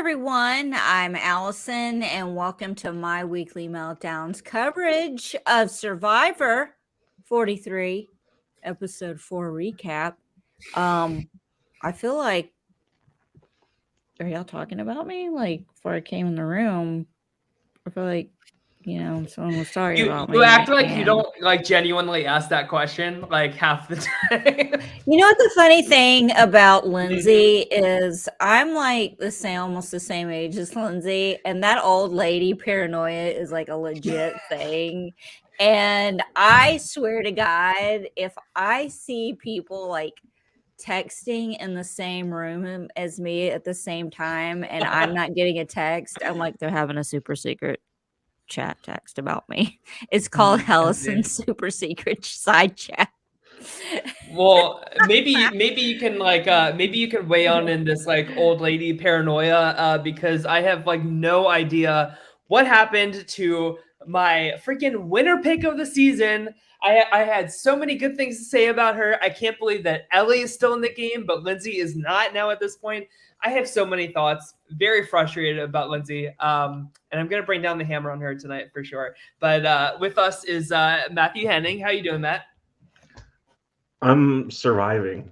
everyone. I'm Allison, and welcome to my weekly meltdowns coverage of Survivor 43, episode 4 recap. I feel like, are y'all talking about me? Like, before I came in the room, I feel like, someone was talking about me. You act like you don't like genuinely ask that question like half the time. You know what the funny thing about Lindsay is I'm like almost the same age as Lindsay, and that old lady paranoia is like a legit thing. And I swear to God, if I see people like texting in the same room as me at the same time and I'm not getting a text, I'm like, they're having a super secret chat text about me. It's called Hellison's super secret side chat. Well, maybe you can maybe you can weigh on in this like old lady paranoia because I have like no idea what happened to my freaking winner pick of the season. I had so many good things to say about her. I can't believe that Ellie is still in the game, but Lindsay is not now at this point. I have so many thoughts. Very frustrated about Lindsay. And I'm gonna bring down the hammer on her tonight for sure. But with us is Matthew Henning. How you doing, Matt? I'm surviving.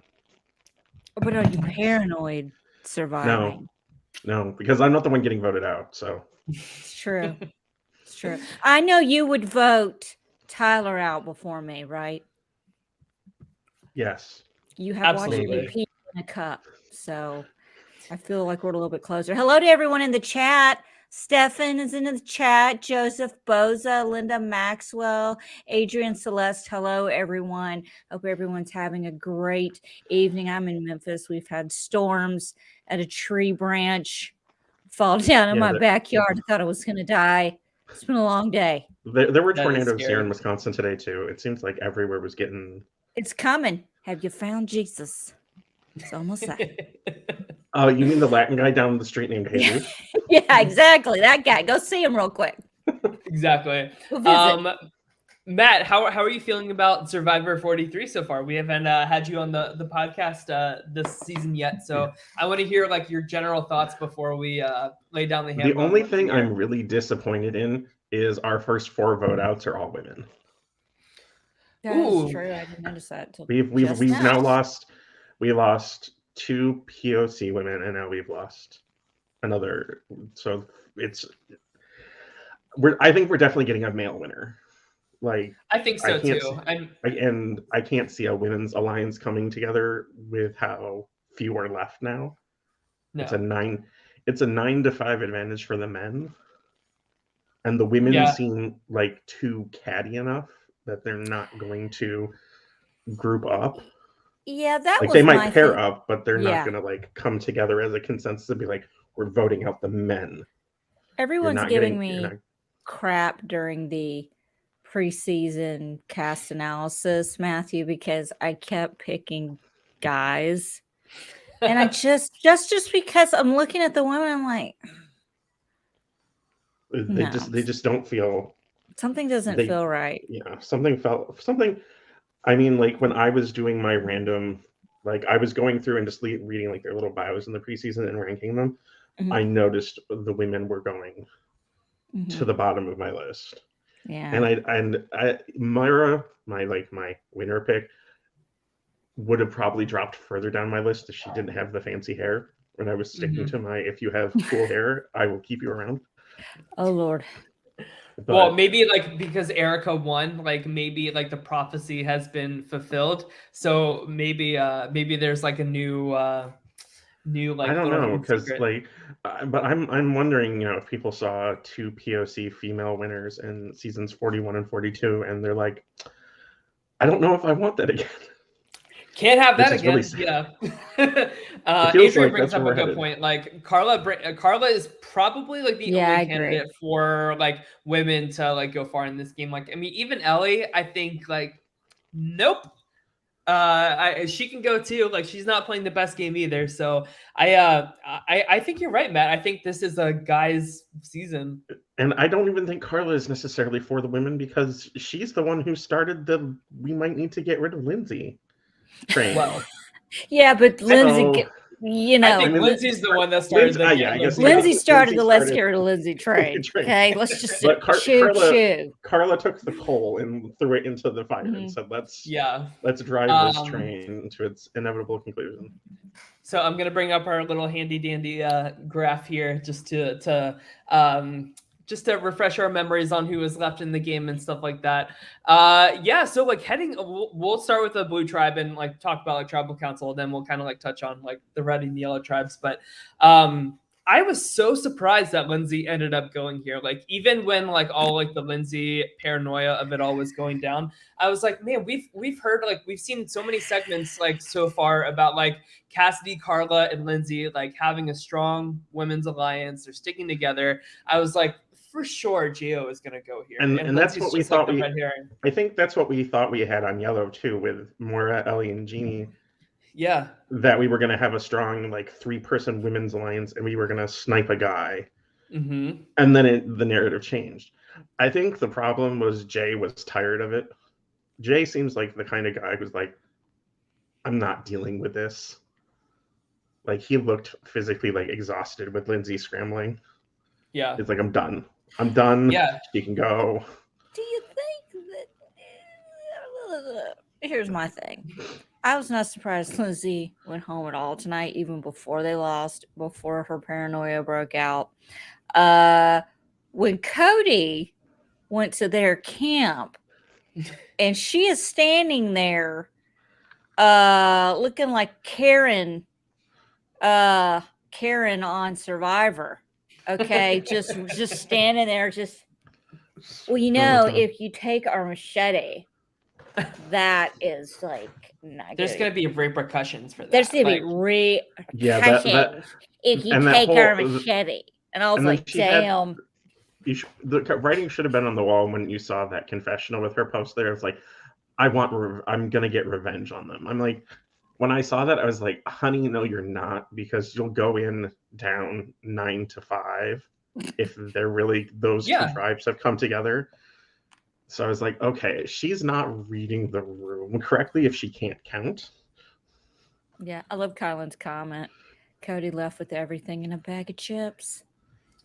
But are you paranoid surviving? No, because I'm not the one getting voted out. So it's true. It's true. I know you would vote Tyler out before me, right? Yes. You have watched me pee in a cup, so I feel like we're a little bit closer. Hello to everyone in the chat. Stefan is in the chat. Joseph Boza, Linda Maxwell, Adrian Celeste. Hello, everyone. Hope everyone's having a great evening. I'm in Memphis. We've had storms at a tree branch fall down in my backyard. I thought I was going to die. It's been a long day. There were tornadoes here in Wisconsin today, too. It seems like everywhere was getting... It's coming. Have you found Jesus? It's almost there. Oh, you mean the Latin guy down the street named Jesus? Yeah, exactly. That guy. Go see him real quick. Exactly. Matt, how are you feeling about Survivor 43 so far? We haven't had you on the podcast this season yet, so I want to hear like your general thoughts before we lay down the hammer. The only thing I'm really disappointed in is our first 4 vote outs are all women. That's true. I didn't notice that. We've now lost. We lost 2 POC women, and now we've lost another. So I think we're definitely getting a male winner. Like I think so too. I can't see a women's alliance coming together with how few are left now. No. It's a 9-5 advantage for the men, and the women seem like too catty enough that they're not going to group up. Yeah, that like was they might pair up, but they're not going to like come together as a consensus and be like, we're voting out the men. Everyone's giving me crap during the preseason cast analysis, Matthew, because I kept picking guys, and I just because I'm looking at the women, I'm like, they just don't feel. Something doesn't feel right. Yeah, something. I mean, like when I was doing my random, like I was going through and just reading like their little bios in the preseason and ranking them. Mm-hmm. I noticed the women were going to the bottom of my list. Yeah. And Myra, my winner pick, would have probably dropped further down my list if she didn't have the fancy hair. And I was sticking to my, if you have cool hair, I will keep you around. Oh Lord. But, well, maybe like because Erica won, like maybe like the prophecy has been fulfilled. So maybe there's like a new like I don't know because like, but I'm wondering, if people saw 2 POC female winners in seasons 41 and 42, and they're like, I don't know if I want that again. Can't have that again. Really yeah. Adrian brings up a good point. Like Carla is probably like the only candidate for like women to like go far in this game. Like, I mean, even Ellie, I think like, nope. She can go too. Like, she's not playing the best game either. So I think you're right, Matt. I think this is a guy's season. And I don't even think Carla is necessarily for the women because she's the one who started we might need to get rid of Lindsay train. Well, yeah, but Lindsay, You I know, think Lindsay's the one that started the yeah, I guess Lindsay started Lindsay the let's started- get rid of Lindsay train. train. Okay, let's just But shoo. Carla took the coal and threw it into the fire and said, let's drive this train to its inevitable conclusion. So I'm gonna bring up our little handy dandy graph here just to refresh our memories on who was left in the game and stuff like that. Yeah, so like we'll start with the blue tribe and like talk about like tribal council, then we'll kind of like touch on like the red and the yellow tribes. But I was so surprised that Lindsay ended up going here. Like even when like all like the Lindsay paranoia of it all was going down, I was like, man, we've heard like we've seen so many segments like so far about like Cassidy, Carla, and Lindsay like having a strong women's alliance. They're sticking together. I was like, for sure, Gio is going to go here, and that's what we thought. Like red herring. I think that's what we thought we had on yellow too, with Moira, Ellie, and Jeannie. Yeah, that we were going to have a strong like 3-person women's alliance, and we were going to snipe a guy. Mm-hmm. And then the narrative changed. I think the problem was Jay was tired of it. Jay seems like the kind of guy who's like, I'm not dealing with this. Like he looked physically like exhausted with Lindsay scrambling. Yeah. It's like, I'm done. I'm done. Yeah. She can go. Do you think that here's my thing. I was not surprised Lindsay went home at all tonight, even before they lost, before her paranoia broke out. When Cody went to their camp and she is standing there looking like Karen on Survivor. Okay, just standing there, well, you know, if you take our machete, that is like not there's good. going to be repercussions for that. There's going to be repercussions if you take our machete. And I was like, damn. The writing should have been on the wall when you saw that confessional with her post there. It's like, I'm going to get revenge on them. I'm like, when I saw that, I was like, honey, no, you're not, because you'll go in down 9-5 if they're really, those two tribes have come together. So I was like, okay, she's not reading the room correctly if she can't count. Yeah, I love Kylan's comment. Cody left with everything in a bag of chips.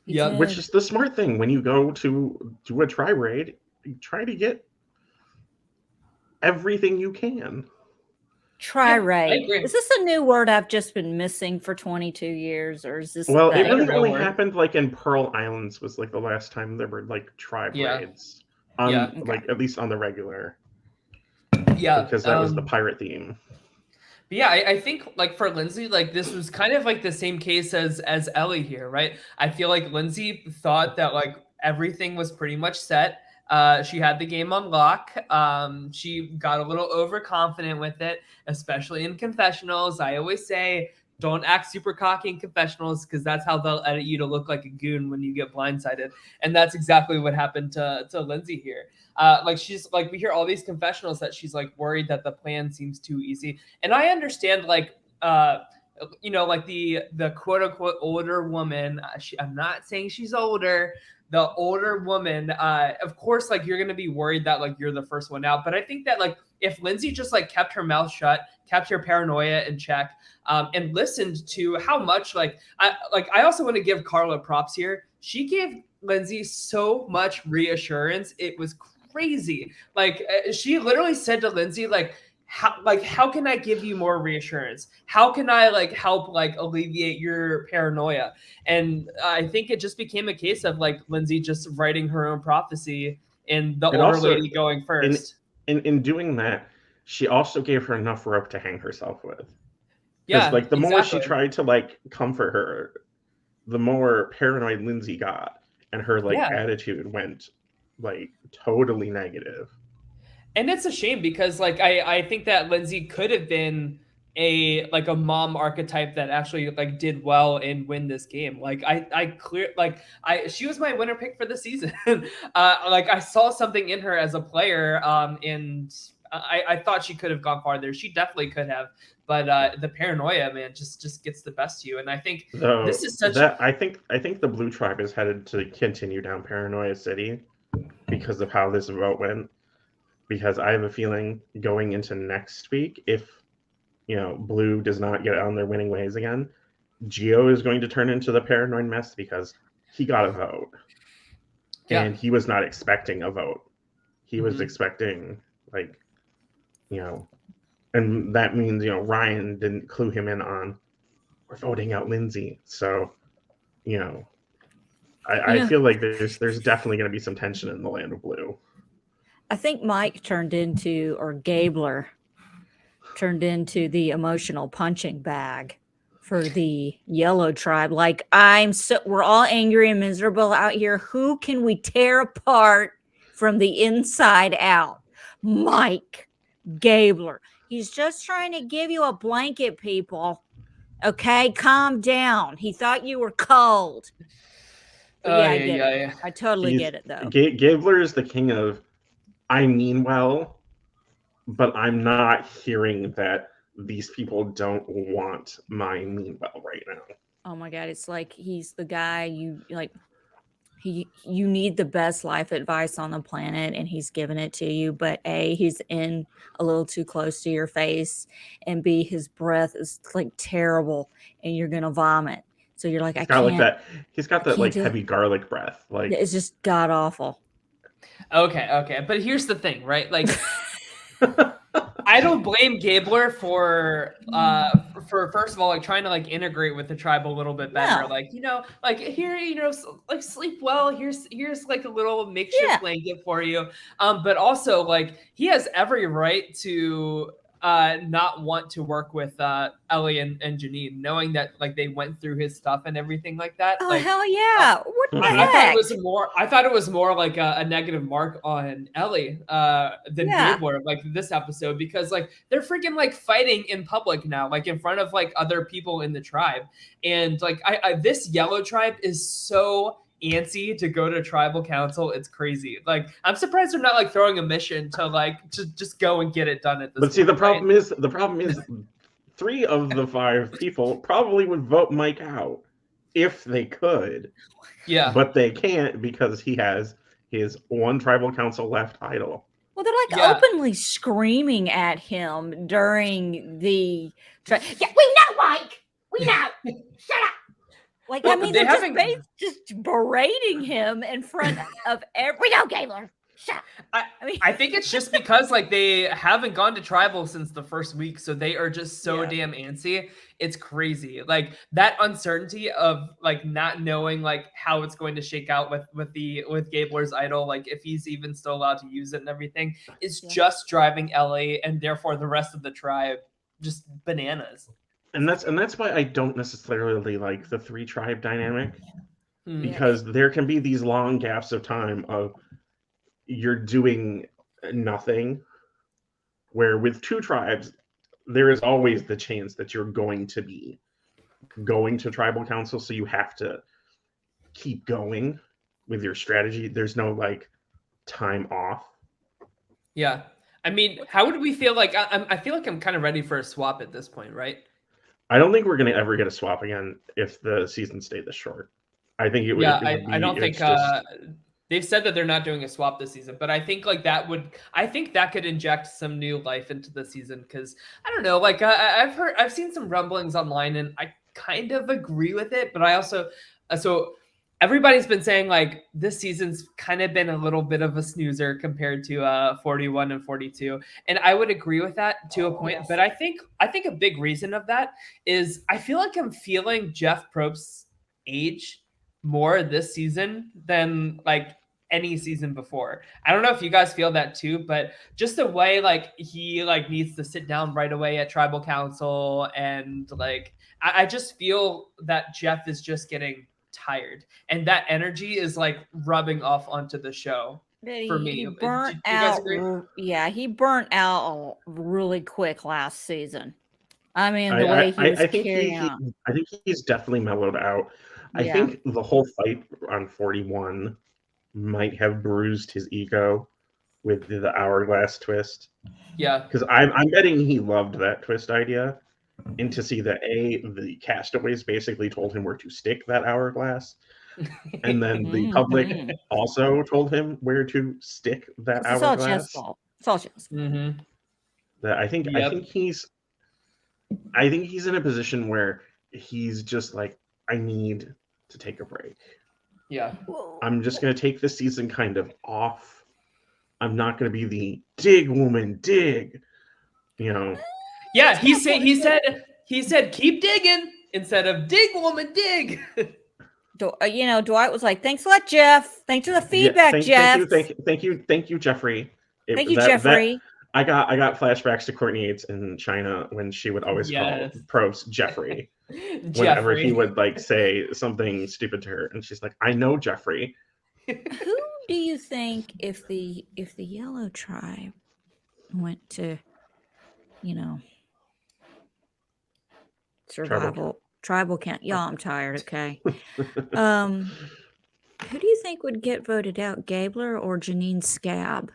Yeah, which is the smart thing. When you go to do a tribe raid, you try to get everything you can. Tri-raid. Is this a new word I've just been missing for 22 years, or is this? Well, it really only happened like in Pearl Islands was like the last time there were like tribe raids. Like at least on the regular. Yeah, because that was the pirate theme. But yeah, I think like for Lindsay, like this was kind of like the same case as Ellie here, right? I feel like Lindsay thought that like everything was pretty much set. She had the game on lock. She got a little overconfident with it, especially in confessionals. I always say, don't act super cocky in confessionals because that's how they'll edit you to look like a goon when you get blindsided. And that's exactly what happened to Lindsay here. Like she's like, we hear all these confessionals that she's like worried that the plan seems too easy. And I understand like, you know, like the quote unquote older woman, I'm not saying she's older, the older woman, of course, like you're going to be worried that like you're the first one out. But I think that like if Lindsay just like kept her mouth shut, kept her paranoia in check, and listened to how much I also want to give Carla props here. She gave Lindsay so much reassurance. It was crazy. Like she literally said to Lindsay, how can I give you more reassurance? How can I like help like alleviate your paranoia? And I think it just became a case of like Lindsay just writing her own prophecy and the older lady going first. In doing that, she also gave her enough rope to hang herself with. Yeah, like the more she tried to like comfort her, the more paranoid Lindsay got, and her like attitude went like totally negative. And it's a shame because like I think that Lindsay could have been a mom archetype that actually like did well and win this game. Like she was my winner pick for the season. Like I saw something in her as a player, and I thought she could have gone farther. She definitely could have, but the paranoia, man, just gets the best of you. And I think this is such. I think the Blue Tribe is headed to continue down Paranoia City because of how this vote went. Because I have a feeling going into next week, if Blue does not get on their winning ways again, Gio is going to turn into the paranoid mess because he got a vote. Yeah. And he was not expecting a vote. He was expecting, and that means, Ryan didn't clue him in on, we're voting out Lindsay. So, I feel like there's definitely going to be some tension in the land of Blue. I think Mike Gabler turned into the emotional punching bag for the yellow tribe. Like, we're all angry and miserable out here. Who can we tear apart from the inside out? Mike Gabler. He's just trying to give you a blanket, people. Okay, calm down. He thought you were cold. But yeah, I get it. I totally get it, though. Gabler is the king of, I mean well, but I'm not hearing that these people don't want my mean well right now. Oh my God, it's like he's the guy you need the best life advice on the planet, and he's giving it to you, but A, he's in a little too close to your face, and B, his breath is like terrible and you're gonna vomit. So you're like, He's got that like heavy garlic breath. Like, it's just god awful. Okay. But here's the thing, right? Like, I don't blame Gabler for first of all, like, trying to like integrate with the tribe a little bit better. No. Like, like here, like sleep well. Here's like a little makeshift blanket for you. But also, like, he has every right to not want to work with Ellie and Janine, knowing that like they went through his stuff and everything like that. Oh, like, hell yeah. What the heck? I thought it was more like a negative mark on Ellie than Gabler, like this episode, because like they're freaking like fighting in public now, like in front of like other people in the tribe. And like this yellow tribe is so antsy to go to tribal council. It's crazy. Like, I'm surprised they're not like throwing a mission to just go and get it done at this point. But see, the problem is 3 of the 5 people probably would vote Mike out if they could. Yeah. But they can't because he has his one tribal council left idle. Well, they're like openly screaming at him during the we know, Mike. We know. Shut up. Like, well, I mean, they're just berating him in front of we know, Gabler. Shut up. I think it's just because like they haven't gone to tribal since the first week, so they are just so damn antsy. It's crazy. Like, that uncertainty of like not knowing like how it's going to shake out with Gabler's idol, like if he's even still allowed to use it and everything, is just driving Ellie and therefore the rest of the tribe just bananas. And that's why I don't necessarily like the 3 tribe dynamic, because there can be these long gaps of time of you're doing nothing, where with 2 tribes, there is always the chance that you're going to be going to tribal council, so you have to keep going with your strategy. There's no like time off. Yeah. I mean, how would we feel like I feel like I'm kind of ready for a swap at this point, right? I don't think we're going to ever get a swap again if the season stayed this short. I think it would. Yeah, I don't think they've said that they're not doing a swap this season, but I think like that could inject some new life into the season, because I don't know, like I've seen some rumblings online and I kind of agree with it, but I also so everybody's been saying like this season's kind of been a little bit of a snoozer compared to 41 and 42. And I would agree with that to a point. Yes. But I think a big reason of that is I feel like I'm feeling Jeff Probst's age more this season than like any season before. I don't know if you guys feel that too, but just the way like he like needs to sit down right away at tribal council, and like I just feel that Jeff is just getting tired, and that energy is like rubbing off onto the show for me. He burnt out. Yeah, he burnt out really quick last season. I mean, the way he was carrying on. I think he's definitely mellowed out. I think the whole fight on 41 might have bruised his ego with the hourglass twist. Yeah, because I'm betting he loved that twist idea. And to see that the castaways basically told him where to stick that hourglass, and then the public also told him where to stick that hourglass. It's all chess ball. That I think he's I think he's in a position where he's just like, I need to take a break. Yeah. I'm just going to take this season kind of off. I'm not going to be the dig woman dig, you know. Yeah, he said keep digging instead of dig woman dig. Dwight was like, "Thanks a lot, Jeff. Thanks for the feedback, Jeff. Thank you, Jeffrey. Thank you, Jeffrey." I got flashbacks to Courtney Yates in China when she would always call pros Jeffrey. Whenever he would like say something stupid to her, and she's like, "I know Jeffrey." Who do you think if the Yellow Tribe went to, survival tribal count? Y'all, I'm tired. Okay. Who do you think would get voted out, Gabler or Janine Scab?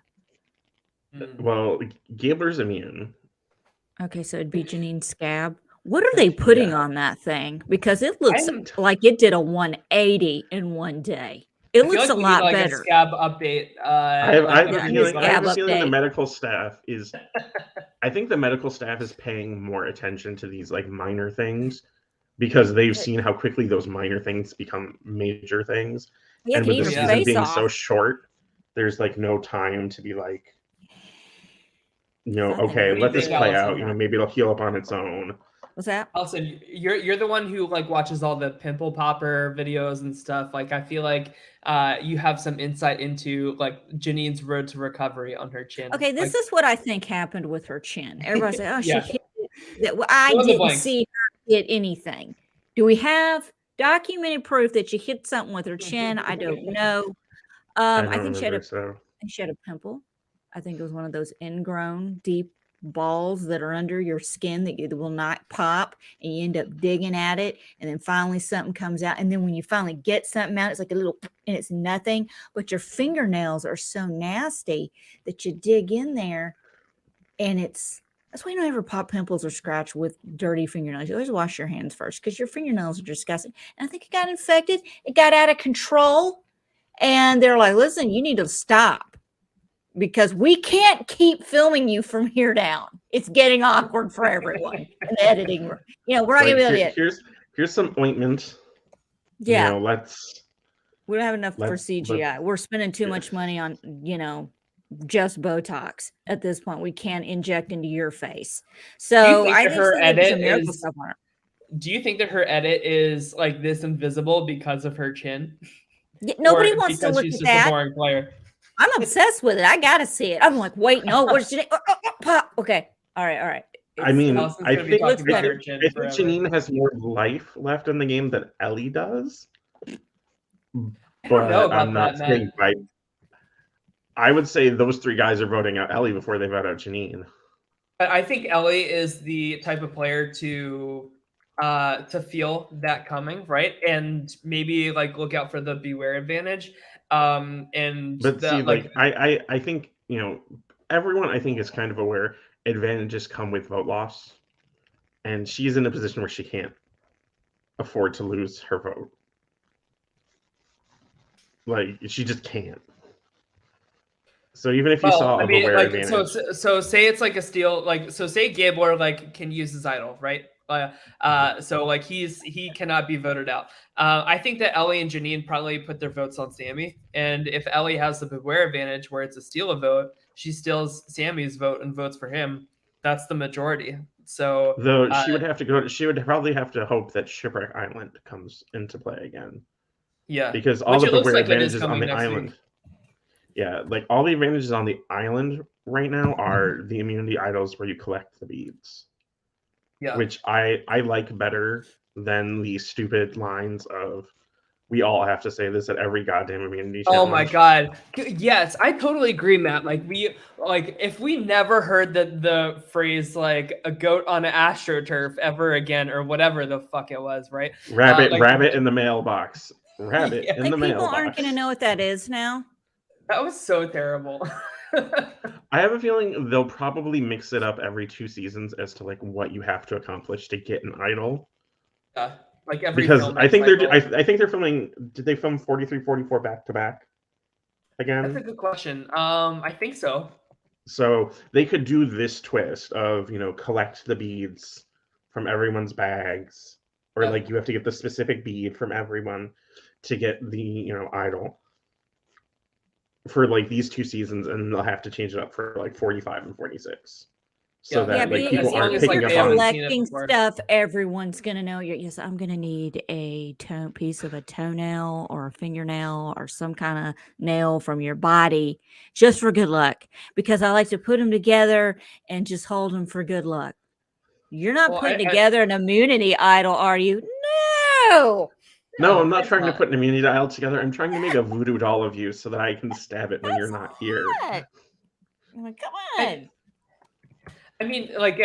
Well, Gabler's immune. Okay, so it'd be Janine Scab. What are they putting on that thing? Because it looks like it did a 180 in one day. It looks a lot better. A scab update. I have a feeling the medical staff is. I think the medical staff is paying more attention to these like minor things because they've seen how quickly those minor things become major things. And with the season being so short, there's like no time to be like, okay, let this play out. Maybe it'll heal up on its own. What's that? Allison, you're the one who like watches all the pimple popper videos and stuff. Like, I feel like you have some insight into like Janine's road to recovery on her chin. Okay, this is what I think happened with her chin. Everybody said, "Oh, she hit it." I didn't see her hit anything. Do we have documented proof that she hit something with her chin? I don't know. I think she had a pimple. I think it was one of those ingrown deep balls that are under your skin that will not pop, and you end up digging at it, and then finally something comes out, and then when you finally get something out, it's like a little, and it's nothing, but your fingernails are so nasty that you dig in there, and that's why you don't ever pop pimples or scratch with dirty fingernails. You always wash your hands first because your fingernails are disgusting. And I think it got infected. It got out of control, and they're like, "Listen, you need to stop, because we can't keep filming you from here down. It's getting awkward for everyone in the editing room. We're not gonna be able to." Here's some ointment. Yeah. We don't have enough for CGI. We're spending too much money on, just Botox at this point. We can't inject into your face. So I think her edit is. Do you think that her edit is like this invisible because of her chin? Yeah, nobody wants to look at that. She's just a boring player. I'm obsessed with it. I gotta see it. I'm like, wait, no, what's Janine? Pop. Okay, all right. I think Janine has more life left in the game than Ellie does. But I'm not saying right. I would say those three guys are voting out Ellie before they vote out Janine. I think Ellie is the type of player to feel that coming, right? And maybe like look out for the beware advantage. I think everyone I think is kind of aware advantages come with vote loss, and she's in a position where she can't afford to lose her vote. Like, she just can't. So even if you saw a beware advantage, so say it's like a steal, like so say Gabler like can use his idol, right? So like he cannot be voted out. I think that Ellie and Janine probably put their votes on Sammy, and if Ellie has the beware advantage where it's a steal a vote, she steals Sammy's vote and votes for him. That's the majority. So though she would probably have to hope that Shipwreck Island comes into play again. Yeah, because all the beware advantages on the island. Yeah, like all the advantages on the island right now are the immunity idols where you collect the beads. Yeah. Which I like better than the stupid lines of we all have to say this at every goddamn immunity challenge. Oh my god. Yes, I totally agree, Matt. If we never heard the phrase like a goat on an AstroTurf ever again or whatever the fuck it was, right? Rabbit in the mailbox. Rabbit in the mailbox. People aren't going to know what that is now. That was so terrible. I have a feeling they'll probably mix it up every 2 seasons as to like what you have to accomplish to get an idol. Like every because I think they're filming. Did they film 43, 44 back to back again? That's a good question. I think so. So they could do this twist of collect the beads from everyone's bags, or like you have to get the specific bead from everyone to get the idol for like these 2 seasons, and they'll have to change it up for like 45 and 46. So that like people aren't picking up on collecting stuff. Everyone's gonna know yes, I'm gonna need a piece of a toenail or a fingernail or some kind of nail from your body just for good luck, because I like to put them together and just hold them for good luck. You're not putting together an immunity idol, are you? No, I'm not trying to put an immunity idol together. I'm trying to make a voodoo doll of you so that I can stab it when you're not here. Come on. I mean, like,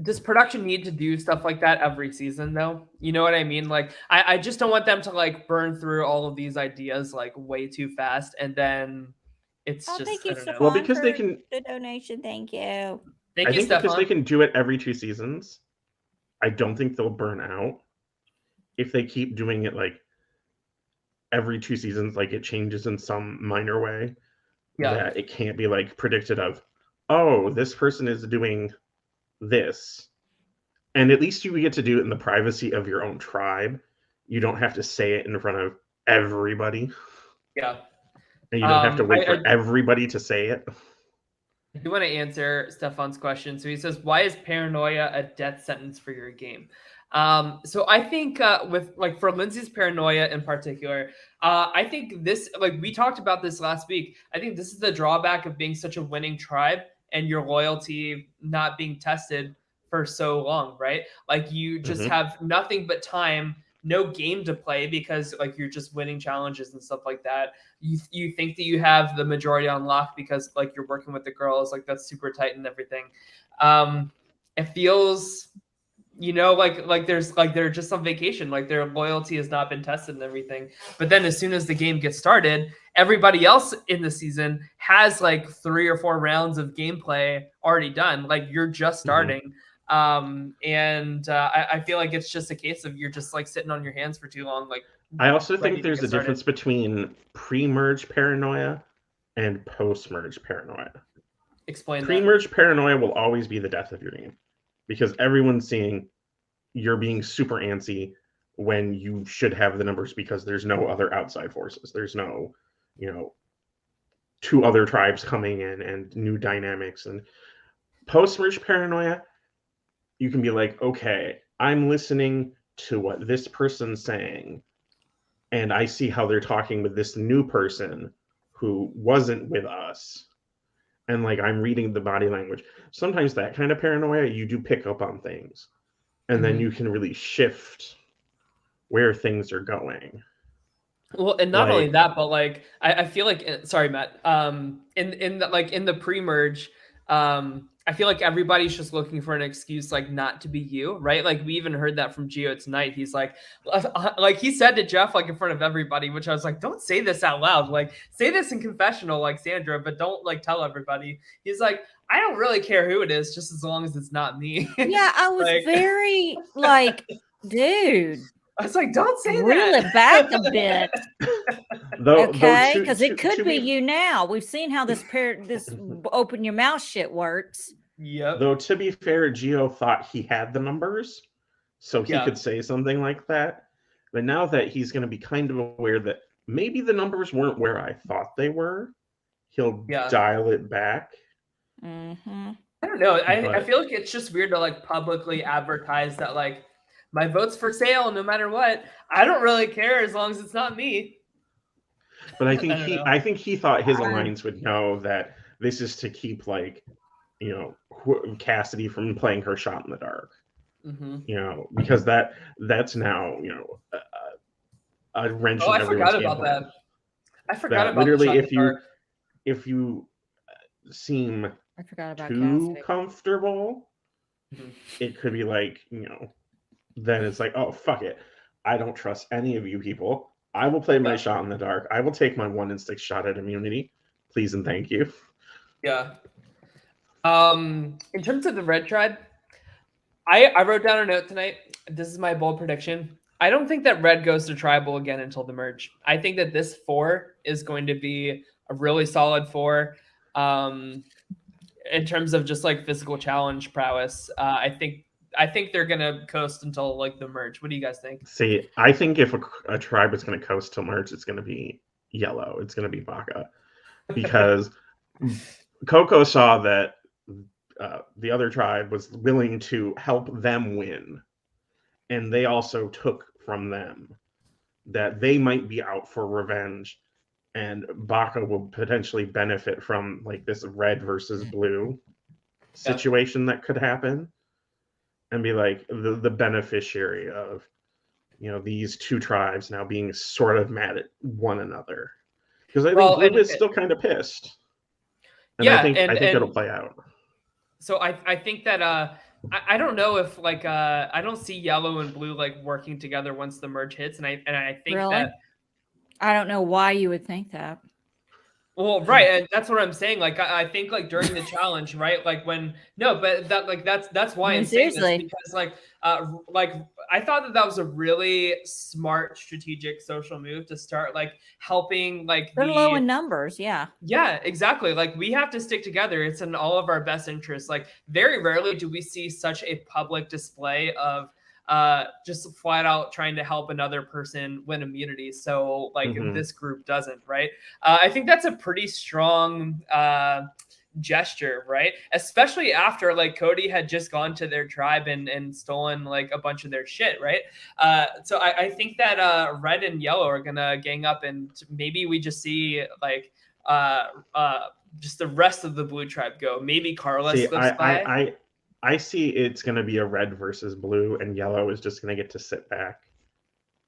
does production need to do stuff like that every season, though? You know what I mean? Like, I just don't want them to, like, burn through all of these ideas, like, way too fast, and then it's just, thank you, I don't know. Well, because they can... the donation, thank you. I think because they can do it every 2 seasons, I don't think they'll burn out. If they keep doing it, like, every 2 seasons, like, it changes in some minor way, that it can't be, like, predicted of, oh, this person is doing this. And at least you get to do it in the privacy of your own tribe. You don't have to say it in front of everybody. Yeah. And you don't have to wait for everybody to say it. I do want to answer Stefan's question. So he says, why is paranoia a death sentence for your game? So I think with like for Lindsay's paranoia in particular, I think this, like we talked about this last week, I think this is the drawback of being such a winning tribe and your loyalty not being tested for so long, right? Like you just have nothing but time, no game to play because like you're just winning challenges and stuff like that. You think that you have the majority on lock because like you're working with the girls, like that's super tight and everything. It feels, you know, like they're just on vacation, like their loyalty has not been tested and everything. But then as soon as the game gets started, everybody else in the season has like 3 or 4 rounds of gameplay already done. Like you're just starting. I feel like it's just a case of you're just like sitting on your hands for too long. Like I also think there's a difference between pre-merge paranoia and post-merge paranoia. Explain pre-merge paranoia will always be the death of your game because everyone's seeing you're being super antsy when you should have the numbers because there's no other outside forces. There's no, 2 other tribes coming in and new dynamics. And post-merge paranoia, you can be like, okay, I'm listening to what this person's saying, and I see how they're talking with this new person who wasn't with us. And like I'm reading the body language. Sometimes that kind of paranoia, you do pick up on things. And then you can really shift where things are going. Well, and not only that, but like I feel like sorry, Matt. In the pre-merge, I feel like everybody's just looking for an excuse like not to be you, right? Like we even heard that from Gio tonight. He's like he said to Jeff like in front of everybody, which I was like, don't say this out loud. Like say this in confessional, like Sandra, but don't like tell everybody. He's like, I don't really care who it is, just as long as it's not me. Yeah, I was very like, dude. I was like, don't say Reel that. it back a bit. Okay, because it could be you now. We've seen how this open your mouth shit works. Yep. Though to be fair, Gio thought he had the numbers, so he could say something like that. But now that he's going to be kind of aware that maybe the numbers weren't where I thought they were, he'll dial it back. I don't know. I feel like it's just weird to like publicly advertise that like my vote's for sale no matter what. I don't really care as long as it's not me. But I think he thought his alliance would know that this is to keep like, Cassidy from playing her shot in the dark. Because that's now, a wrench in everyone's game plan. I forgot about literally if you seem too comfortable, it could be like, then it's like, oh, fuck it. I don't trust any of you people. I will play my shot in the dark. I will take my 1 in 6 shot at immunity. Please and thank you. Yeah. In terms of the Red Tribe, I wrote down a note tonight. This is my bold prediction. I don't think that Red goes to Tribal again until the merge. I think that this 4 is going to be a really solid 4. In terms of just like physical challenge prowess, I think I think they're gonna coast until like the merge. What do you guys think? See, I think if a tribe is going to coast till merge, it's going to be yellow. It's going to be Baka, because Coco saw that the other tribe was willing to help them win, and they also took from them that they might be out for revenge, and Baka will potentially benefit from like this red versus blue situation that could happen, and be like the beneficiary of, you know, these two tribes now being sort of mad at one another, because I think blue is still kind of pissed, and I think it'll play out. So I think that I don't know if like I don't see yellow and blue like working together once the merge hits, and I think that I don't know why you would think that. Well, right, and that's what I'm saying. Like, I think like during the challenge, right? Like when but that's why I'm saying this, because like I thought that was a really smart strategic social move to start like helping like they're low in numbers, yeah. Yeah, exactly. Like we have to stick together. It's in all of our best interests. Like very rarely do we see such a public display of just flat out trying to help another person win immunity. So like this group doesn't, right? I think that's a pretty strong gesture, right? Especially after like Cody had just gone to their tribe and stolen like a bunch of their shit, right? So I think that red and yellow are gonna gang up, and maybe we just see like just the rest of the blue tribe go. Maybe Carla slips by. I see it's going to be a red versus blue, and yellow is just going to get to sit back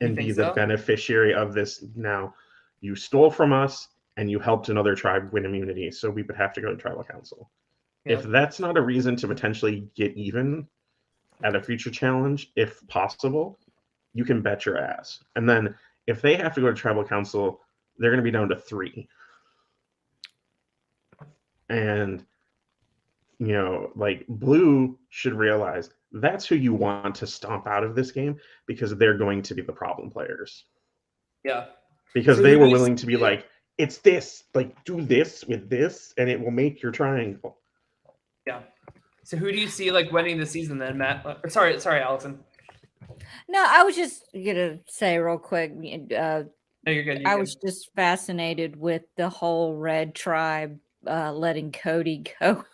and be the beneficiary of this. Now, you stole from us and you helped another tribe win immunity, so we would have to go to tribal council. Yep. If that's not a reason to potentially get even at a future challenge, if possible, you can bet your ass. And then if they have to go to tribal council, they're going to be down to 3. And you know, like blue should realize that's who you want to stomp out of this game, because they're going to be the problem players. Yeah. Because they were willing to be like, it's this, like do this with this, and it will make your triangle. Yeah. So who do you see like winning the season then, Matt? Sorry, Allison. No, I was just gonna say real quick. No, you're good. I was just fascinated with the whole red tribe letting Cody go.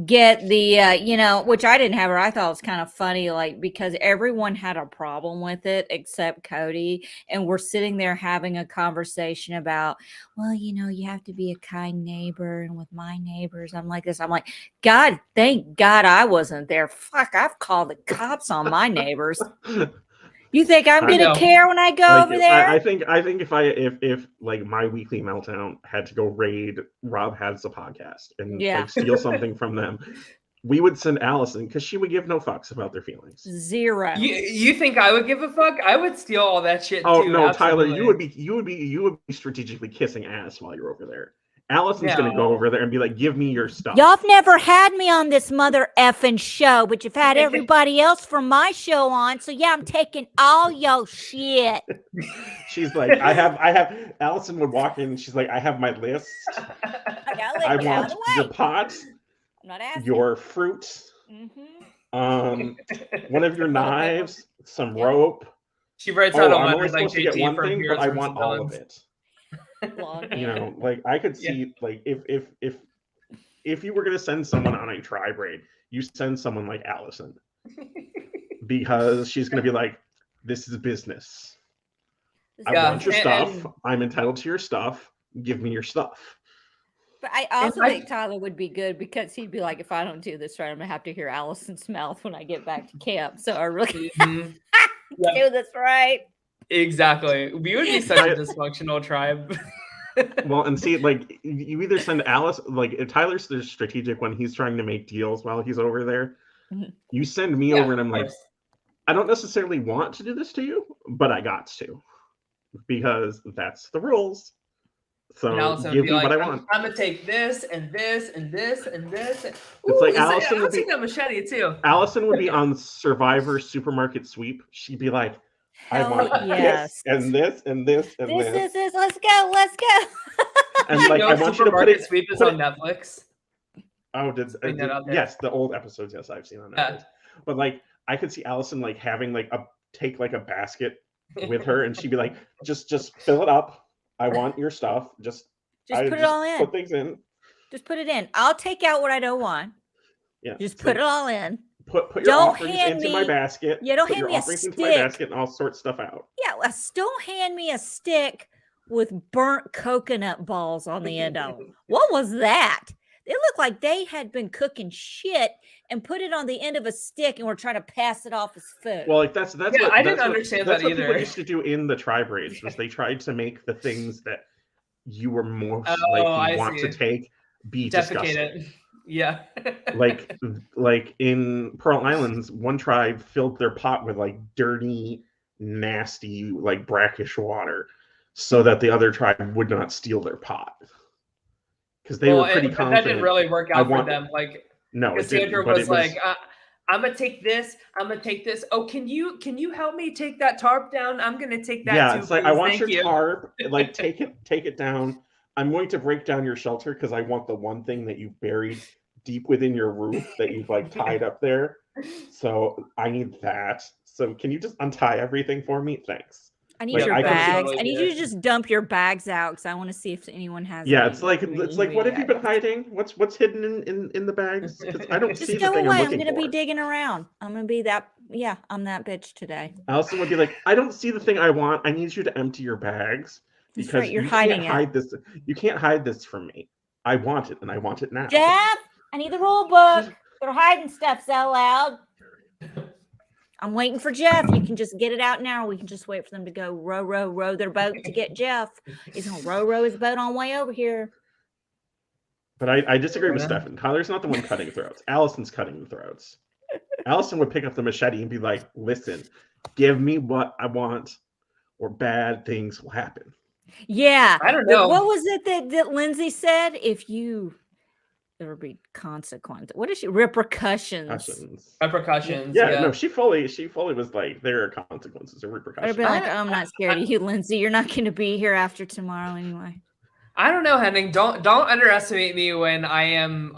Get the you know, which I didn't have, or I thought it was kind of funny, like because everyone had a problem with it except Cody, and we're sitting there having a conversation about, well, you know, you have to be a kind neighbor, and with my neighbors I'm like this. I'm like, God, thank God I wasn't there. Fuck, I've called the cops on my neighbors. You think I'm gonna care when I go like, over there? I think if like my weekly meltdown had to go raid Rob Has a Podcast and like steal something from them, we would send Allison, because she would give no fucks about their feelings. 0. You think I would give a fuck? I would steal all that shit too. Oh no, absolutely. Tyler, you would be strategically kissing ass while you're over there. Allison's going to go over there and be like, give me your stuff. Y'all have never had me on this mother effing show, but you've had everybody else from my show on. So yeah, I'm taking all your shit. She's like, I have, Allison would walk in and she's like, I have my list. I want your pot, I'm not asking. Your fruit, one of your knives, some rope. She writes out I'm only supposed to get one thing, but I want all of it. You know, like I could see like if you were going to send someone on a tribe raid, you send someone like Allison, because she's going to be like, this is business. I want your stuff. I'm entitled to your stuff. Give me your stuff. But I also think Tyler would be good, because he'd be like, if I don't do this right, I'm gonna have to hear Allison's mouth when I get back to camp. So I really do this right. Exactly. We would be such a dysfunctional tribe. Well, and see, like you either send Alice, like if Tyler's the strategic when he's trying to make deals while he's over there, you send me over and I'm like, I don't necessarily want to do this to you, but I got to, because that's the rules. So give me what I want. I'm gonna take this and this and this and this. It's like Allison would be a machete too. Allison would be on Survivor supermarket sweep. She'd be like, I want this and this and this and this. This. Let's go. And like, I want you to put it. Sweep is on Netflix. Oh, yes, the old episodes. Yes, I've seen on Netflix. But like I could see Allison like having like take like a basket with her, and she'd be like, just fill it up. I want your stuff. Just put it all in. Put things in. Just put it in. I'll take out what I don't want. Yeah. Just put it all in. Put your offerings into my basket. Yeah, don't put hand your me offerings a into my stick. basket, and I'll sort stuff out. Yeah, don't hand me a stick with burnt coconut balls on the end of them. What was that? They look like they had been cooking shit and put it on the end of a stick and were trying to pass it off as food. Well, like that's yeah, what I didn't understand that's that what either. People used to do in the tribe raids was they tried to make the things that you were most want to take be disgusting. Yeah. like in Pearl Islands, one tribe filled their pot with like dirty, nasty, like brackish water, so that the other tribe would not steal their pot. Because they were pretty confident. That didn't really work out for them. Like, no, Cassandra was like, I'm gonna take this. I'm gonna take this. Oh, can you help me take that tarp down? I'm gonna take that too. Yeah, it's like, I want your tarp. Like, take it down. I'm going to break down your shelter because I want the one thing that you've buried deep within your roof that you've like tied up there. So I need that. So can you just untie everything for me? Thanks. I need your bags. I need you to just dump your bags out because I want to see if anyone has. Yeah, it's like what have you been hiding? What's hidden in the bags? Because I don't see the thing I'm looking for. I'm going to be digging around. I'm going to be that. Yeah, I'm that bitch today. Allison would be like, I don't see the thing I want. I need you to empty your bags because you're hiding it. Hide this. You can't hide this from me. I want it, and I want it now. Jeff, I need the rule book. They're hiding stuff so loud. I'm waiting for Jeff. You can just get it out now. Or we can just wait for them to go row their boat to get Jeff. He's going to row his boat on way over here. But I disagree with Stefan. Tyler's not the one cutting throats. Allison's cutting the throats. Allison would pick up the machete and be like, listen, give me what I want or bad things will happen. Yeah. I don't know. What was it that Lindsay said? There would be consequences. What is she? Repercussions. Yeah, no, she fully was like, there are consequences or repercussions. I'd be like, I'm not scared of you, Lindsay. You're not going to be here after tomorrow anyway. I don't know, Henning. Don't underestimate me when I am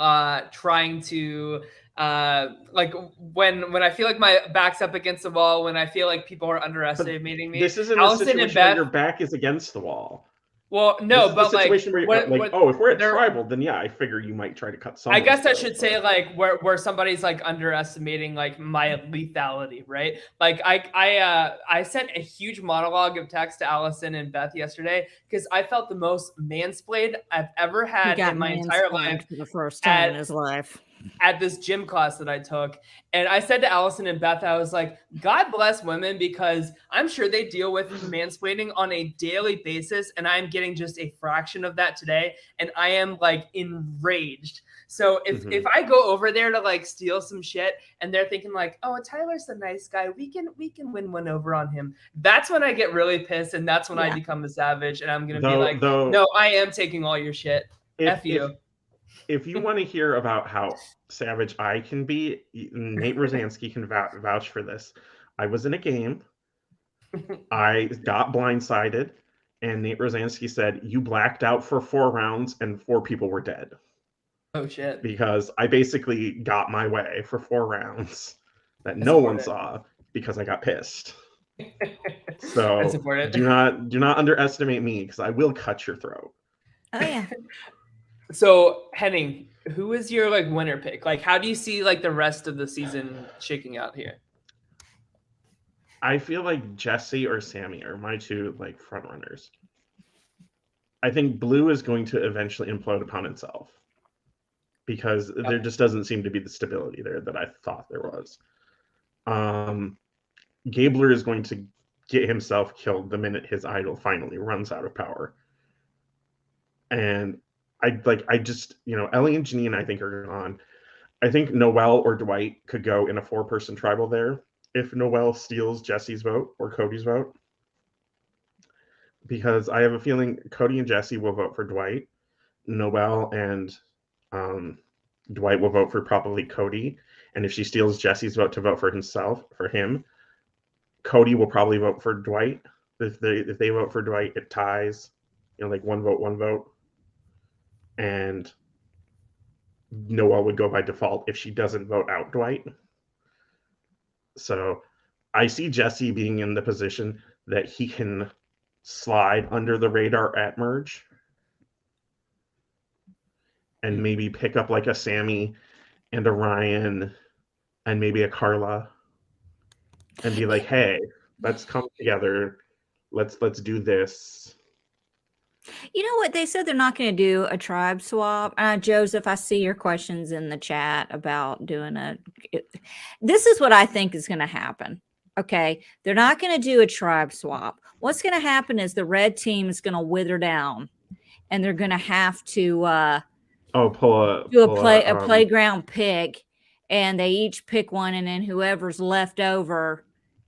trying to like when I feel like my back's up against the wall, when I feel like people are underestimating me. This isn't Allison a situation where your back is against the wall. Well, no, but like, if we're at tribal, then yeah, I figure you might try to cut some. I guess I should say like where somebody's like underestimating like my lethality, right? Like I sent a huge monologue of text to Allison and Beth yesterday because I felt the most mansplained I've ever had in my entire life for the first time in his life. At this gym class that I took. And I said to Allison and Beth, I was like, God bless women, because I'm sure they deal with mansplaining on a daily basis. And I'm getting just a fraction of that today. And I am like enraged. So if I go over there to like steal some shit and they're thinking like, oh, Tyler's a nice guy, we can win one over on him. That's when I get really pissed. And that's when I become a savage. And I'm going to be like, no, I am taking all your shit. F you. If you want to hear about how savage I can be, Nate Rosansky can vouch for this. I was in a game. I got blindsided, and Nate Rosansky said, you blacked out for 4 rounds and 4 people were dead. Oh, shit. Because I basically got my way for 4 rounds that no one saw because I got pissed. So do not underestimate me because I will cut your throat. Oh, yeah. So, Henning, who is your like winner pick? Like, how do you see like the rest of the season shaking out here? I feel like Jesse or Sammy are my 2 like front runners. I think Blue is going to eventually implode upon itself because there just doesn't seem to be the stability there that I thought there was. Gabler is going to get himself killed the minute his idol finally runs out of power. And I just, Ellie and Janine, I think, are gone. I think Noelle or Dwight could go in a 4-person tribal there if Noelle steals Jesse's vote or Cody's vote. Because I have a feeling Cody and Jesse will vote for Dwight. Noelle and Dwight will vote for probably Cody. And if she steals Jesse's vote to vote for him, Cody will probably vote for Dwight. If they vote for Dwight, it ties. Like 1 vote. And Noelle would go by default if she doesn't vote out Dwight. So I see Jesse being in the position that he can slide under the radar at merge and maybe pick up like a Sammy and a Ryan and maybe a Carla and be like, hey, let's come together. Let's do this. You know what? They said they're not going to do a tribe swap. Joseph, I see your questions in the chat about doing this is what I think is going to happen. Okay. They're not going to do a tribe swap. What's going to happen is the red team is going to wither down and they're going to have to do a playground pick, and they each pick one, and then whoever's left over,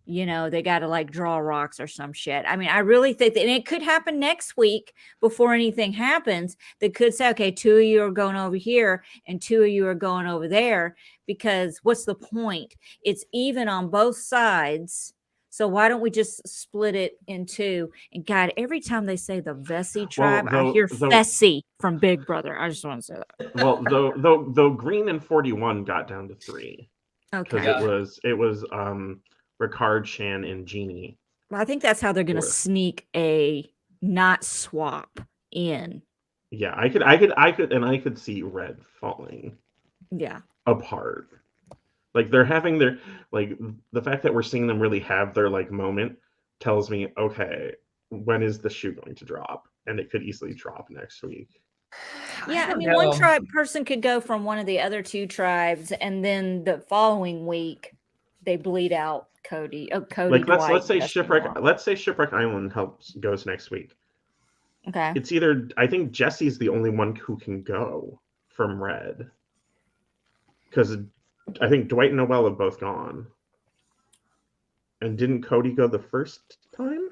they got to like draw rocks or some shit. I mean, I really think that, and it could happen next week before anything happens. They could say, okay, 2 of you are going over here and 2 of you are going over there, because what's the point? It's even on both sides. So why don't we just split it in 2? And God, every time they say the Vesey tribe, I hear Fessy from Big Brother. I just want to say that. Well, though Green and 41 got down to 3. Okay. Because it was Ricard, Shan, and Jeannie. Well, I think that's how they're going to sneak a not swap in. Yeah, I could see Red falling. Yeah. Apart. Like they're having their the fact that we're seeing them really have their moment tells me, okay, when is the shoe going to drop? And it could easily drop next week. Yeah, I mean, one tribe person could go from one of the other 2 tribes, and then the following week they bleed out Cody. Oh, Cody. Let's say Shipwreck Island goes next week. Okay. It's either, I think Jesse's the only one who can go from Red. Because I think Dwight and Noelle have both gone. And didn't Cody go the first time?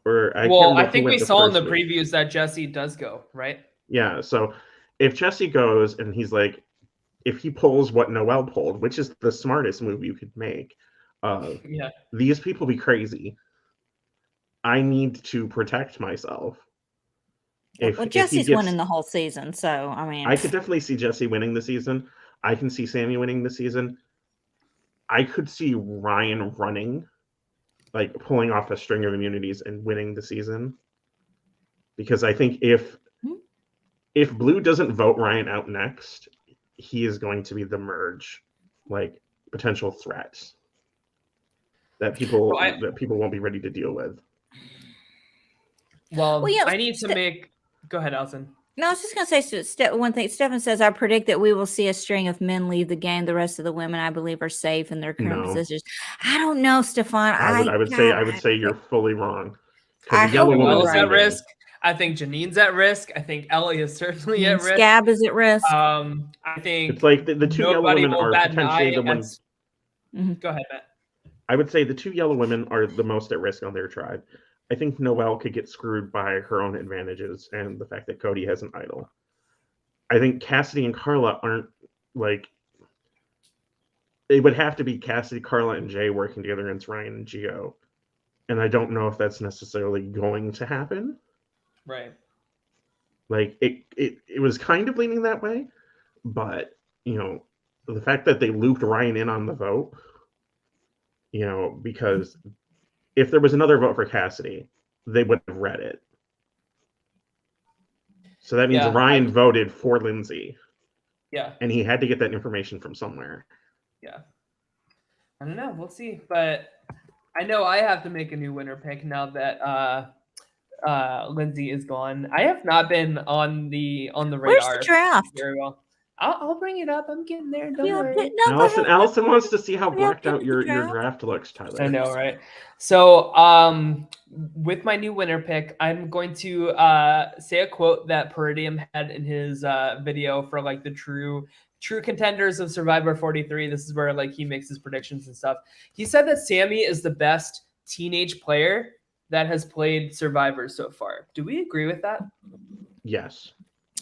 Or I think we saw in the previews that Jesse does go, right? Yeah, so if Jesse goes and he's like, if he pulls what Noelle pulled, which is the smartest move you could make, these people be crazy. I need to protect myself. Jesse's winning the whole season, so I mean, I could definitely see Jesse winning the season. I can see Sammy winning the season. I could see Ryan running, like pulling off a string of immunities and winning the season. Because I think if Blue doesn't vote Ryan out next, he is going to be the merge, potential threat that people won't be ready to deal with. Well, I need to make. Go ahead, Allison. No, I was just going to say one thing. Stefan says, I predict that we will see a string of men leave the game. The rest of the women, I believe, are safe in their current positions. I don't know, Stefan. I would say you're fully wrong. I hope Noelle's at risk. I think Janine's at risk. I think Ellie is certainly at risk. Scab is at risk. I think it's like the 2 yellow women are potentially the ones. Go ahead, Matt. I would say the 2 yellow women are the most at risk on their tribe. I think Noelle could get screwed by her own advantages and the fact that Cody has an idol. I think Cassidy and Carla aren't it would have to be Cassidy, Carla, and Jay working together against Ryan and Gio. And I don't know if that's necessarily going to happen. Right. It was kind of leaning that way, but the fact that they looped Ryan in on the vote, because if there was another vote for Cassidy, they would have read it. So that means Ryan voted for Lindsay. Yeah. And he had to get that information from somewhere. Yeah. I don't know. We'll see. But I know I have to make a new winner pick now that Lindsay is gone. I have not been on the radar. Where's the draft? Very well. I'll bring it up. I'm getting there. Don't worry. Allison wants to see how blacked out your draft looks, Tyler. I know, right? So, with my new winner pick, I'm going to say a quote that Peridium had in his video for the true contenders of Survivor 43. This is where he makes his predictions and stuff. He said that Sammy is the best teenage player that has played Survivor so far. Do we agree with that? Yes.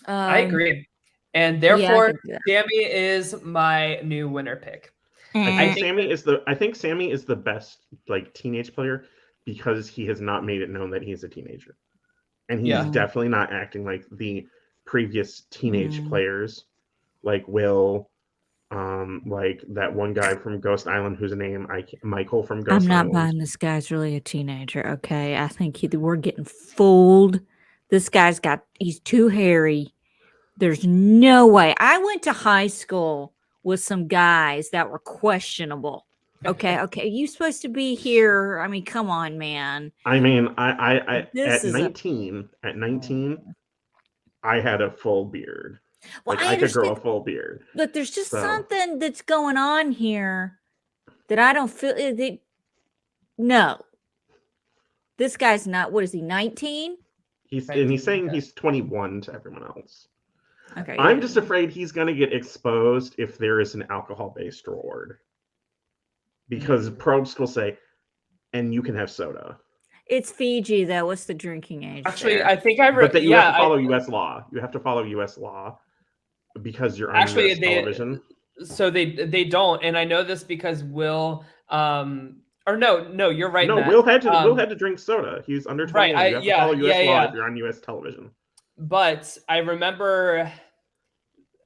I agree. And therefore, Sammy is my new winner pick. I think Sammy is the best teenage player because he has not made it known that he's a teenager. And he's definitely not acting like the previous teenage players, like Will Like that one guy from Ghost Island whose name Michael from Ghost I'm not Island. buying this guy's really a teenager. Okay, I think we're getting fooled. This he's too hairy. There's no way. I went to high school with some guys that were questionable. Okay, you supposed to be here. I mean, come on, man. I mean, I This at is a 19, I had a full beard. well, Like I I could grow a understand. full beard. Look, there's just So something that's going on here that I don't feel. No, this guy's not. What is he? 19? he's 19, and he's saying yeah. he's 21 to everyone else. Okay, I'm yeah. just afraid he's going to get exposed if there is an alcohol-based reward. Because probes will say, and you can have soda. It's Fiji though. What's the drinking age? Actually, there? I think But that you have to follow U.S. law. You have to follow U.S. law because you're on U.S. television. So they don't, and I know this because Will or no, you're right. No, Matt. Will had to drink soda. He's under 21. Right, you have to follow U.S. law if you're on U.S. television. But I remember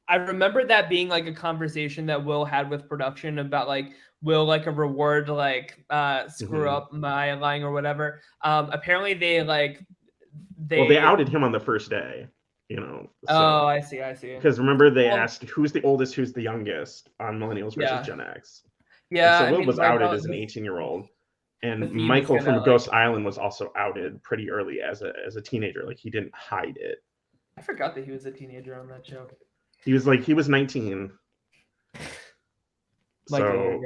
that being like a conversation that Will had with production about like will like a reward like screw up my lying or whatever. Apparently they outed him on the first day. So. Oh, I see. Because remember they asked who's the oldest, who's the youngest on Millennials versus Gen X. Yeah. And so Will was outed as an 18-year-old. And Michael from Ghost Island was also outed pretty early as a teenager. Like he didn't hide it. I forgot that he was a teenager on that show. He was 19. So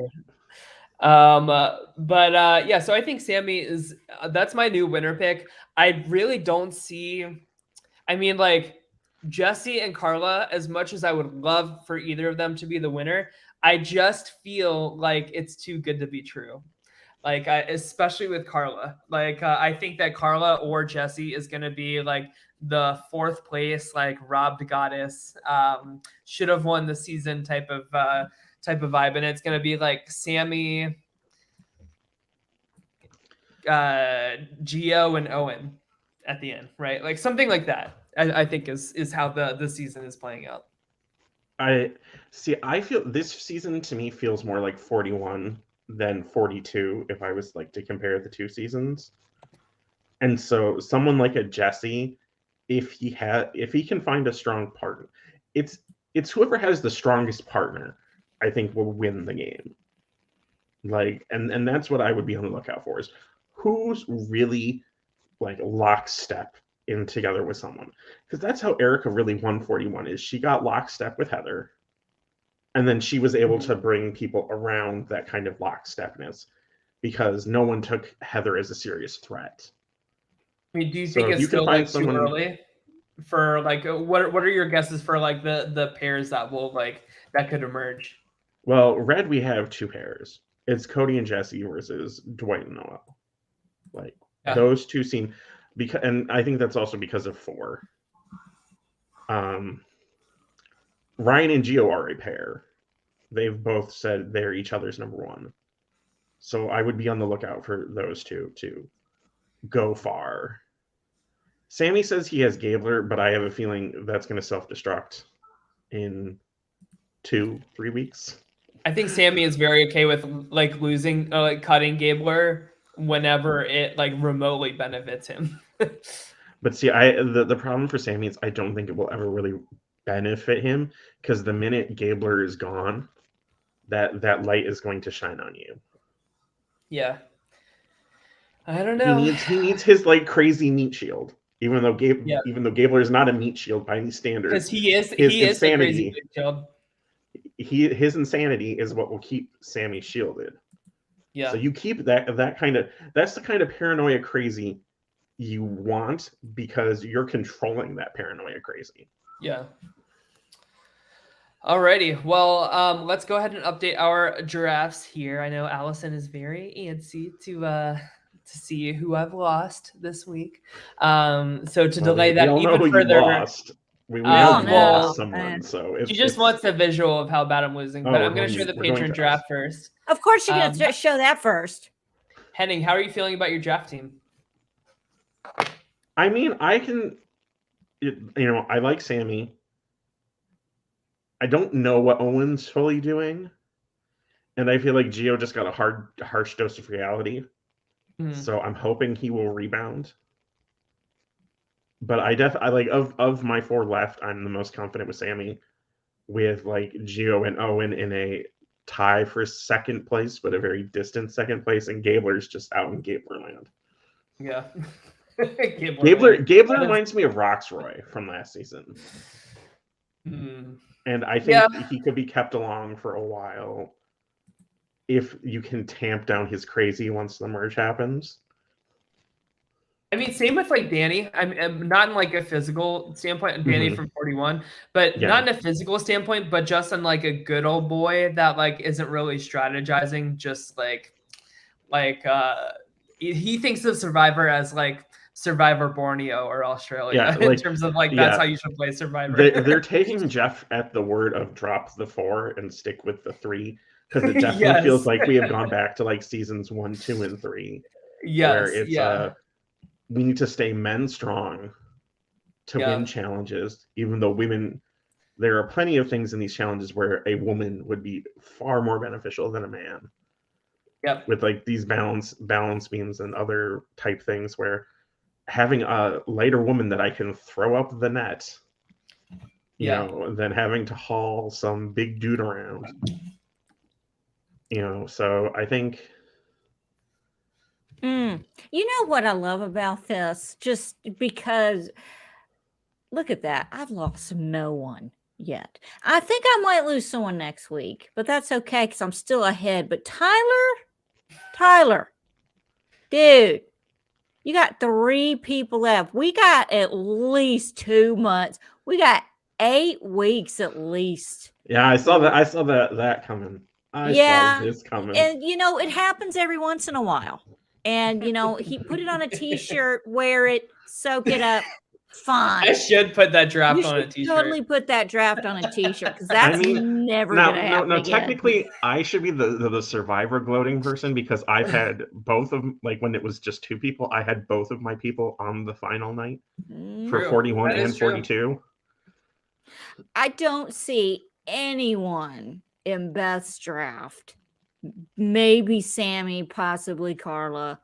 yeah, so I think Sammy is that's my new winner pick. I really don't see, I mean, like Jesse and Carla, as much as I would love for either of them to be the winner, I just feel like it's too good to be true. Like, especially with Carla, like I think that Carla or Jesse is going to be like the fourth place, like robbed goddess, should have won the season type of vibe. And it's going to be like Sammy, Gio and Owen at the end, right? Like something like that. I think is how the season is playing out. I feel this season to me feels more like 41 than 42 if I was like to compare the two seasons. And so someone like a Jesse, if he can find a strong partner, it's whoever has the strongest partner, I think will win the game. Like, and that's what I would be on the lookout for, is who's really like lockstep in together with someone. Because that's how Erica really won 41, is she got lockstep with Heather. And then she was able to bring people around that kind of lockstepness because no one took Heather as a serious threat. I mean, do you think it's still like too early for like what are your guesses for like the pairs that will like that could emerge? Well, Red, we have two pairs. It's Cody and Jesse versus Dwight and Noel. Like those two seem and I think that's also because of 4. Ryan and Gio are a pair. They've both said they're each other's number 1. So I would be on the lookout for those two to go far. Sammy says he has Gabler, but I have a feeling that's going to self-destruct in 2-3 weeks. I think Sammy is very okay with like losing, like cutting Gabler whenever it like remotely benefits him. But see, the problem for Sammy is I don't think it will ever really benefit him, because the minute Gabler is gone, that light is going to shine on you. Yeah. I don't know. He needs his like crazy meat shield, even though Gabler is not a meat shield by any standards. Because he is insanity, a crazy meat shield. His insanity is what will keep Sammy shielded. Yeah. So you keep that kind of, that's the kind of paranoia crazy you want, because you're controlling that paranoia crazy. Yeah. Alrighty. Well, let's go ahead and update our giraffes here. I know Allison is very antsy to see who I've lost this week. So to delay that even further, we know you lost someone. So she just wants a visual of how bad I'm losing. But I'm going to show the patron draft first. Of course, you're going to show that first. Henning, how are you feeling about your draft team? I mean, I like Sammy. I don't know what Owen's fully doing, and I feel like Gio just got a harsh dose of reality. So I'm hoping he will rebound. But I like of my 4 left, I'm the most confident with Sammy, with like Gio and Owen in a tie for second place, but a very distant second place, and Gabler's just out in Gabler land. Yeah. Gabler reminds me of Roxroy from last season. And I think he could be kept along for a while if you can tamp down his crazy once the merge happens. I mean, same with like Danny. I'm not in like a physical standpoint, Danny from 41, but not in a physical standpoint, but just in like a good old boy that like isn't really strategizing, just like he thinks of Survivor as like Survivor Borneo or Australia in terms of like that's how you should play Survivor. They're taking Jeff at the word of drop the 4 and stick with the 3, because it definitely feels like we have gone back to like seasons 1, 2, and 3. Where it's we need to stay men strong to win challenges, even though women, there are plenty of things in these challenges where a woman would be far more beneficial than a man. With like these balance beams and other type things, where having a lighter woman that I can throw up the net, you know, than having to haul some big dude around. You know, so I think. You know what I love about this? Just because, look at that. I've lost no one yet. I think I might lose someone next week, but that's okay because I'm still ahead. But Tyler, dude, you got 3 people left. We got at least 2 months. We got 8 weeks at least. Yeah, I saw that coming. I saw this coming. And you know, it happens every once in a while. And you know, he put it on a t-shirt, wear it, soak it up. Fine. I should put that draft on a t-shirt. Totally put that draft on a t-shirt, because that's never gonna happen. No, technically I should be the Survivor gloating person, because I've had both of, like when it was just 2 people, I had both of my people on the final night for 41 and 42. I don't see anyone in Beth's draft, maybe Sammy, possibly Carla,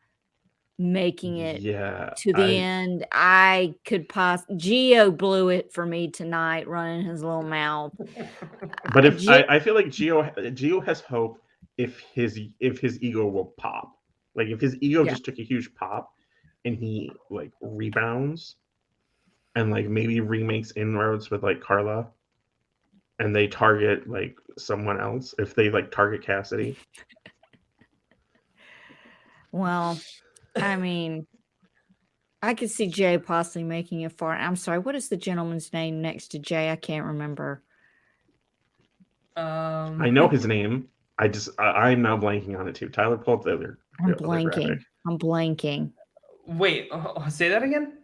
making it to the end. I could Gio blew it for me tonight, running his little mouth. But if I feel like Gio has hope if his ego will pop. Like if his ego just took a huge pop and he like rebounds and like maybe remakes inroads with like Carla, and they target like someone else, if they like target Cassidy. Well, I mean, I could see Jay possibly making it far. I'm sorry, what is the gentleman's name next to Jay? I can't remember. I know his name. I'm now blanking on it too. Tyler, pull up the other. I'm blanking. Wait, say that again.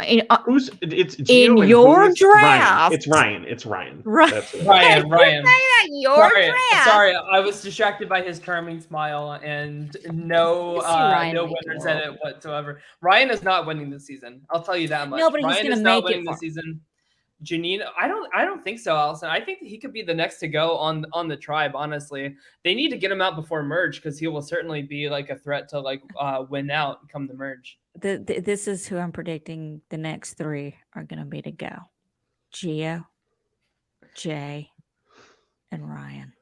It's Gio in your draft? Ryan. It's Ryan. Ryan. Your draft. Sorry, I was distracted by his charming smile and no winners in it whatsoever. Ryan is not winning this season. I'll tell you that much. No, but Ryan he's is not winning this season. Janine, I don't think so, Allison. I think he could be the next to go on the tribe. Honestly, they need to get him out before merge, because he will certainly be like a threat to like win out come the merge. This is who I'm predicting the next 3 are going to be to go: Gio, Jay, and Ryan.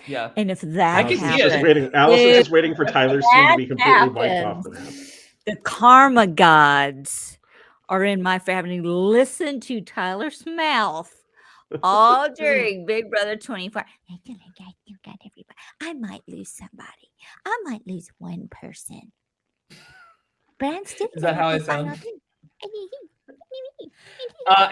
Yeah, and if that Allison is waiting for Tyler's team to be completely wiped off the map. The karma gods are in my family. Listen to Tyler's mouth all during Big Brother 24. You got everybody. I might lose somebody. I might lose one person. But I'm still. Is that how I sound?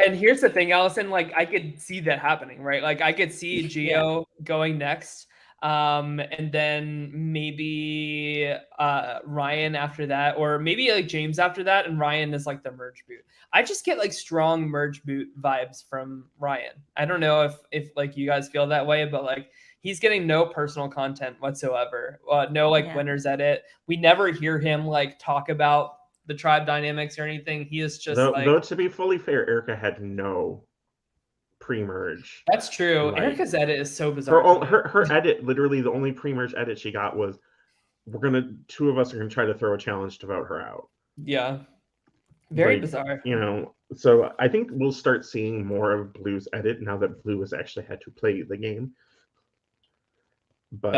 And here's the thing, Allison. Like I could see that happening, right? Like I could see Gio going next. And then maybe Ryan after that, or maybe like James after that, and Ryan is like the merge boot. I just get like strong merge boot vibes from Ryan. I don't know if like you guys feel that way, but like he's getting no personal content whatsoever. No like winners edit. We never hear him like talk about the tribe dynamics or anything. He is just though to be fully fair, Erica had no pre-merge. That's true. Like, Erica's edit is so bizarre. Her edit, literally the only pre-merge edit she got was, two of us are gonna try to throw a challenge to vote her out. Yeah. Very like, bizarre. You know, so I think we'll start seeing more of Blue's edit now that Blue has actually had to play the game. But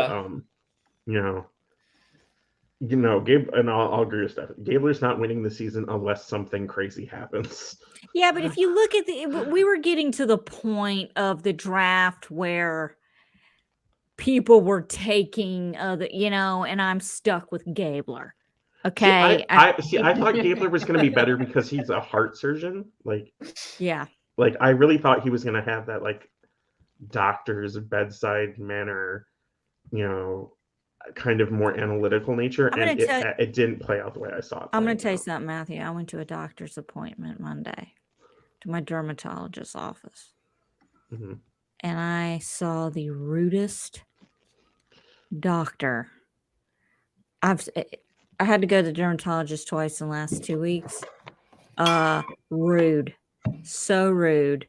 Gabe, and I'll agree with Steph. Gabler's not winning the season unless something crazy happens. Yeah, but if you look at we were getting to the point of the draft where people were taking and I'm stuck with Gabler. Okay. I thought Gabler was going to be better because he's a heart surgeon. Yeah. I really thought he was going to have that doctor's bedside manner, kind of more analytical nature, and it didn't play out the way I saw it. I'm going to tell you something, Matthew. I went to a doctor's appointment Monday to my dermatologist's office, and I saw the rudest doctor. I had to go to the dermatologist twice in the last 2 weeks. Rude, so rude.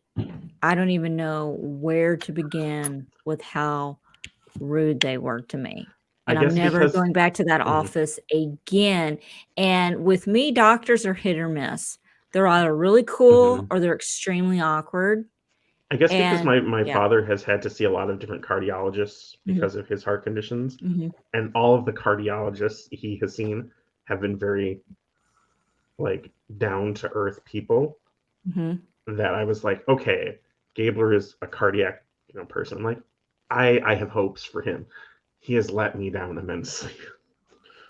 I don't even know where to begin with how rude they were to me. And I'm never going back to that office again. And with me, doctors are hit or miss. They're either really cool or they're extremely awkward. I guess because my father has had to see a lot of different cardiologists because of his heart conditions. And all of the cardiologists he has seen have been very down to earth people. That I was like, okay, Gabler is a cardiac person. I'm like, I have hopes for him. He has let me down immensely.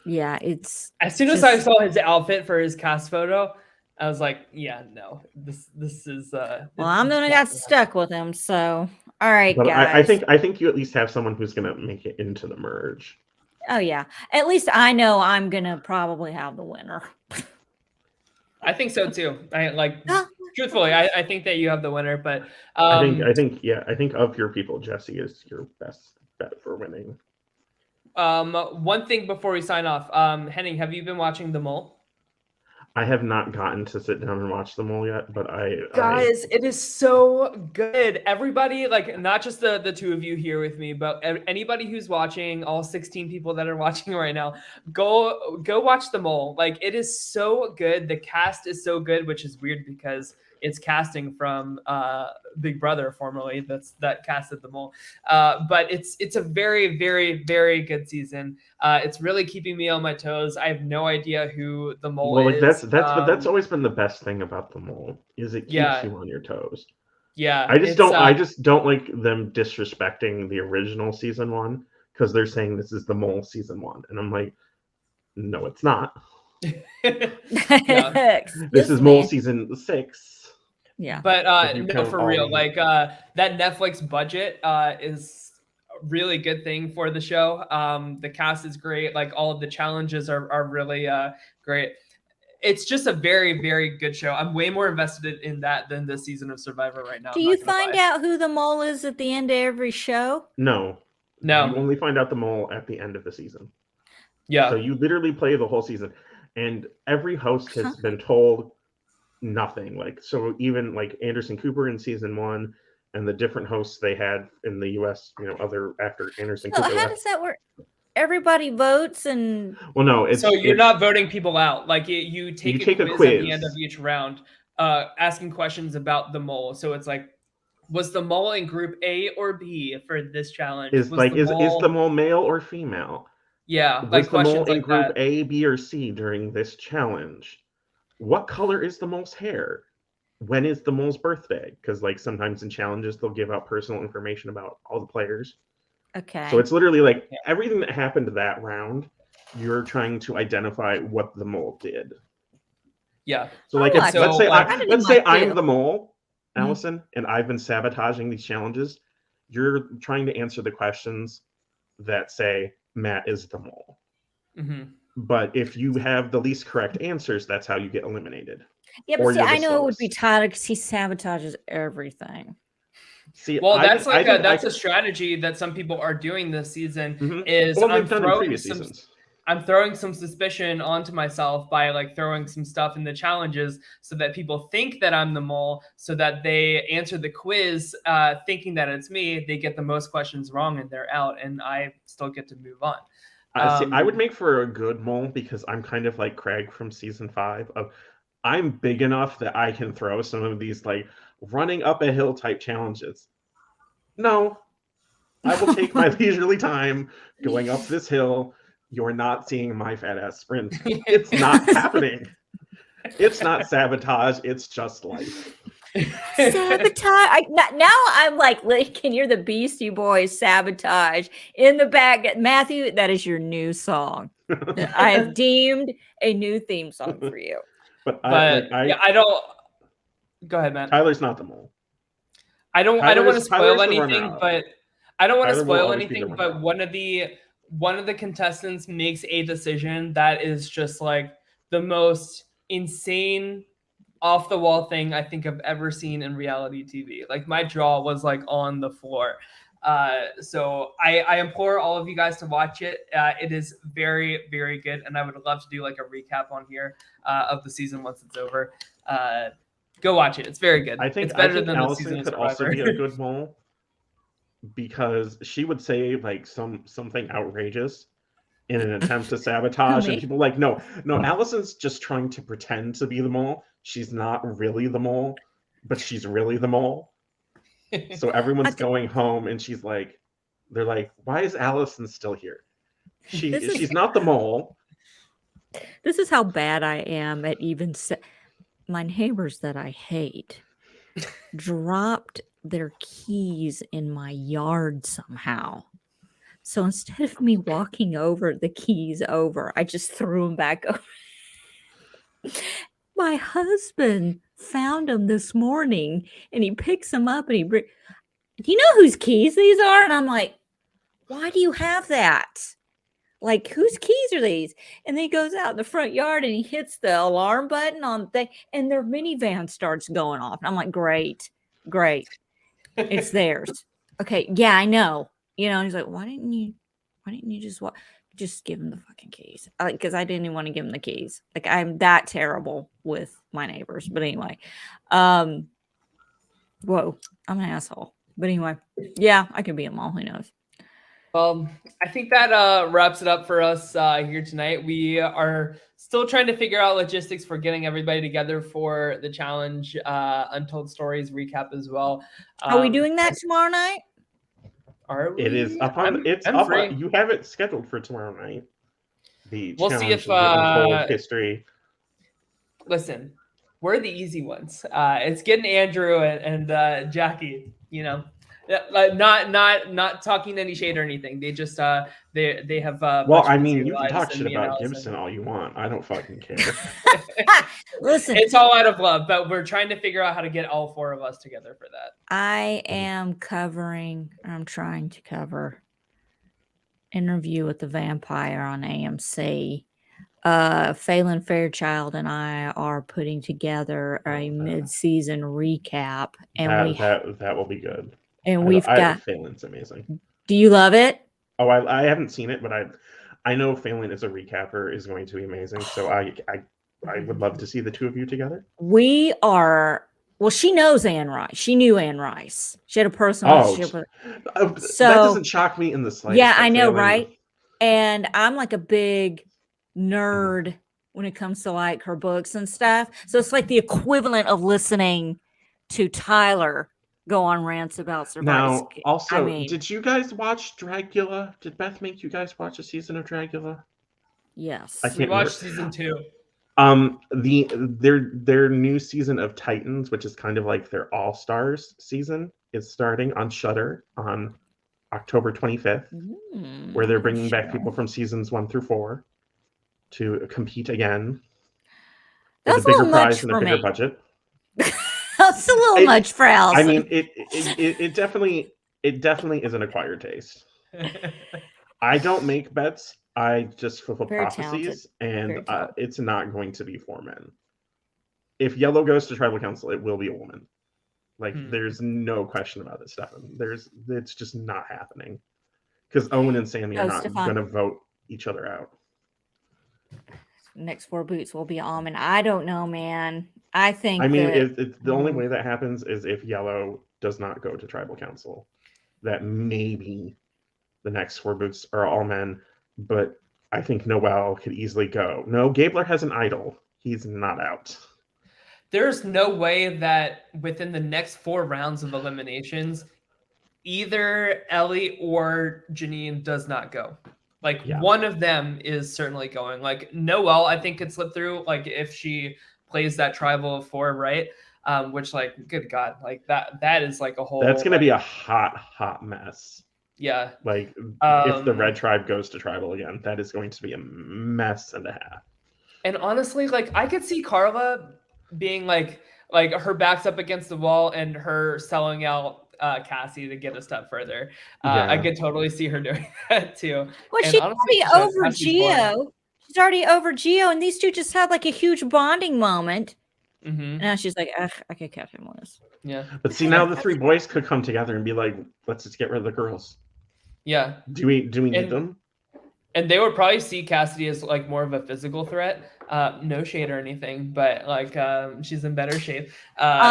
Yeah, it's as soon as I saw his outfit for his cast photo, I was like, yeah, no, this is well, I'm gonna get stuck with him. So all right, but guys. I think you at least have someone who's gonna make it into the merge. Oh yeah, at least I know I'm gonna probably have the winner. I think so too. Truthfully, I think that you have the winner, but I think of your people, Jesse is your best bet for winning. One thing before we sign off, Henning, have you been watching The Mole? I have not gotten to sit down and watch The Mole yet, but guys, it is so good. Everybody, not just the two of you here with me, but anybody who's watching, all 16 people that are watching right now, go watch The Mole. It is so good. The cast is so good, which is weird because it's casting from Big Brother, formerly that casted The Mole. But it's a very, very, very good season. It's really keeping me on my toes. I have no idea who The Mole is. That's always been the best thing about The Mole, is it keeps you on your toes. Yeah. I just don't like them disrespecting the original season 1 because they're saying this is The Mole season 1, and I'm like, no, it's not. This is Mole season 6. Yeah, but no, for real, that Netflix budget is a really good thing for the show. The cast is great. All of the challenges are really great. It's just a very, very good show. I'm way more invested in that than this season of Survivor right now. Do you find out who the mole is at the end of every show? No. You only find out the mole at the end of the season. Yeah. So you literally play the whole season, and every host has been told nothing. So even Anderson Cooper in season 1 and the different hosts they had in the US, after Anderson Cooper. How does that work? Everybody votes and so you're not voting people out. You take a quiz at the end of each round, asking questions about the mole. So it's was the mole in group A or B for this challenge? Is the mole male or female? Yeah, was the mole in group A, B, or C during this challenge? What color is the mole's hair? When is the mole's birthday? Because sometimes in challenges they'll give out personal information about all the players. Okay. So it's literally everything that happened that round, you're trying to identify what the mole did. Yeah. So let's say I'm the mole, Allison, and I've been sabotaging these challenges. You're trying to answer the questions that say Matt is the mole. But if you have the least correct answers, that's how you get eliminated. Yeah, but I know it would be Tyler because he sabotages everything. See, that's that's a strategy that some people are doing this season. I'm I'm throwing some suspicion onto myself by like throwing some stuff in the challenges so that people think that I'm the mole, so that they answer the quiz thinking that it's me. They get the most questions wrong and they're out, and I still get to move on. See, I would make for a good mole because I'm kind of like Craig from season 5. I'm big enough that I can throw some of these like running up a hill type challenges. No, I will take my leisurely time going up this hill. You're not seeing my fat ass sprint. It's not happening. It's not sabotage. It's just life. Sabotage. Now I'm like, can hear the Beastie Boys Sabotage in the back. Matthew, that is your new song. I have deemed a new theme song for you. But I don't. Go ahead, Matt. Tyler's not the mole. I don't want to spoil anything, but I don't want to spoil anything. But one of the contestants makes a decision that is just like the most insane, off the wall thing I think I've ever seen in reality TV. Like my jaw was like on the floor. So I implore all of you guys to watch it. It is very, very good, and I would love to do like a recap on here of the season once it's over. Go watch it. It's very good. I think it's better than Allison the season could also be a good mole because she would say like something outrageous in an attempt to sabotage, and people are like, no, Allison's just trying to pretend to be the mole. She's not really the mole, but she's really the mole. So everyone's going home, and she's like, they're like, why is Allison still here? She's not the mole. This is how bad I am at even my neighbors that I hate dropped their keys in my yard somehow. So instead of me walking over the keys over, I just threw them back over. My husband found them this morning, and he picks them up, and do you know whose keys these are? And I'm like, why do you have that? Like, whose keys are these? And then he goes out in the front yard and he hits the alarm button on the thing, and their minivan starts going off. And I'm like, great. It's theirs. Okay. Yeah, I know. You know, and he's like, why didn't you just give him the fucking keys? Because I didn't even want to give him the keys. Like, I'm that terrible with my neighbors. But anyway, whoa, I'm an asshole. But anyway, yeah, I could be a mole. Who knows? Well, I think that wraps it up for us here tonight. We are still trying to figure out logistics for getting everybody together for the challenge, Untold Stories recap as well. Are we doing that tomorrow night? Are we? It is up on. You have it scheduled for tomorrow night. We'll see if Untold history. Listen, we're the easy ones. It's getting Andrew and Jackie. You know. Like not talking any shade or anything. They just they have well, I mean, you can talk shit about Gibson all you want. I don't fucking care. Listen, it's all out of love, but we're trying to figure out how to get all four of us together for that. I'm trying to cover Interview with the Vampire on AMC. Phelan Fairchild and I are putting together a mid-season recap, and that will be good. And we've got Phelan's amazing. Do you love it? Oh, I haven't seen it, but I know Phelan as a recapper is going to be amazing. So I would love to see the two of you together. We are. Well, she knows Anne Rice. She knew Anne Rice. She had a personal relationship with. So that doesn't shock me in the slightest. Yeah, I know, right? And I'm like a big nerd when it comes to like her books and stuff. So it's like the equivalent of listening to Tyler go on rants about survival. Now, also, did you guys watch Dragula? Did Beth make you guys watch a season of Dragula? Yes. We watched season 2. Their new season of Titans, which is kind of like their All-Stars season, is starting on Shudder on October 25th, where they're bringing back people from seasons 1 through 4 to compete again. That's with a bigger prize and a bigger budget. That's a little much for Allison. I mean, it definitely is an acquired taste. I don't make bets. I just fulfill prophecies, and it's not going to be 4 men. If Yellow goes to tribal council, it will be a woman. Like, there's no question about it, Stefan. It's just not happening. Because Owen and Sammy are not going to vote each other out. next 4 boots will be almond. I don't know, man. I think I mean, that it's the only way that happens is if Yellow does not go to Tribal Council. That maybe the next 4 boots are all men, but I think Noel could easily go. No, Gabler has an idol. He's not out. There's no way that within the next 4 rounds of eliminations, either Ellie or Janine does not go. Like one of them is certainly going. Like Noelle, I think could slip through. Like if she plays that tribal of 4 right, which like good God, like that is like a whole. That's gonna be a hot mess. Yeah. Like if the red tribe goes to tribal again, that is going to be a mess and a half. And honestly, like I could see Carla being like her back's up against the wall and her selling out Cassie to get a step further. I could totally see her doing that too. Well, she's already over Gio. She's already over Gio, and these two just had like a huge bonding moment. Mm-hmm. Now she's like, I could catch him on this. Yeah. But see, now the 3 boys could come together and be like, let's just get rid of the girls. Yeah. Do we need them? And they would probably see Cassidy as like more of a physical threat. No shade or anything, but like she's in better shape.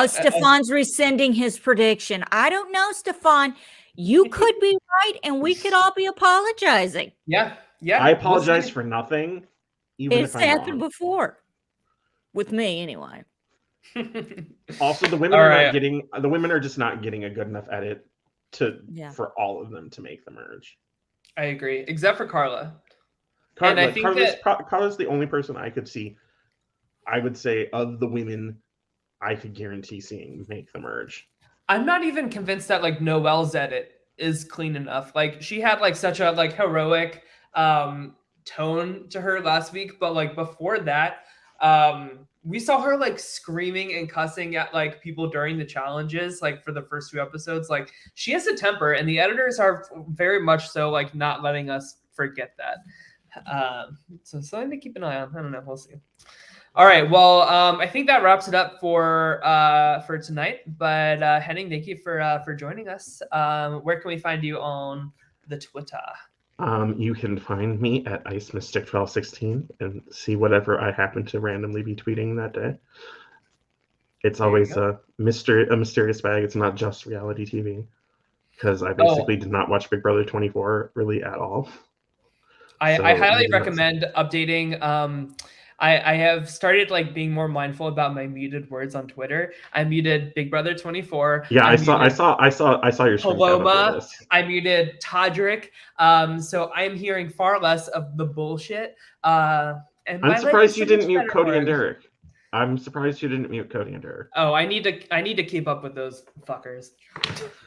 Stefan's rescinding his prediction. I don't know, Stefan. You could be right, and we could all be apologizing. Yeah. I apologize for nothing. Even it's happened before. With me, anyway. Also, the women the women are just not getting a good enough edit for all of them to make the merge. I agree, except for Carla. And I think Carla's the only person I could see. I would say of the women, I could guarantee seeing make the merge. I'm not even convinced that like Noelle's edit is clean enough. Like she had like such a like heroic tone to her last week, but like before that, we saw her like screaming and cussing at like people during the challenges, like for the first 2 episodes. Like she has a temper, and the editors are very much so like not letting us forget that. So something to keep an eye on. I don't know. We'll see. All right. Well, I think that wraps it up for tonight. But Henning, thank you for joining us. Where can we find you on the Twitter? You can find me at IceMystic1216 and see whatever I happen to randomly be tweeting that day. It's always a mysterious bag. It's not just reality TV, because I basically did not watch Big Brother 24 really at all. I highly recommend updating. I have started like being more mindful about my muted words on Twitter. I muted Big Brother 24. Yeah, I saw your Paloma. I muted Todrick. So I'm hearing far less of the bullshit. And I'm surprised you didn't mute Cody and Derek. Oh, I need to keep up with those fuckers.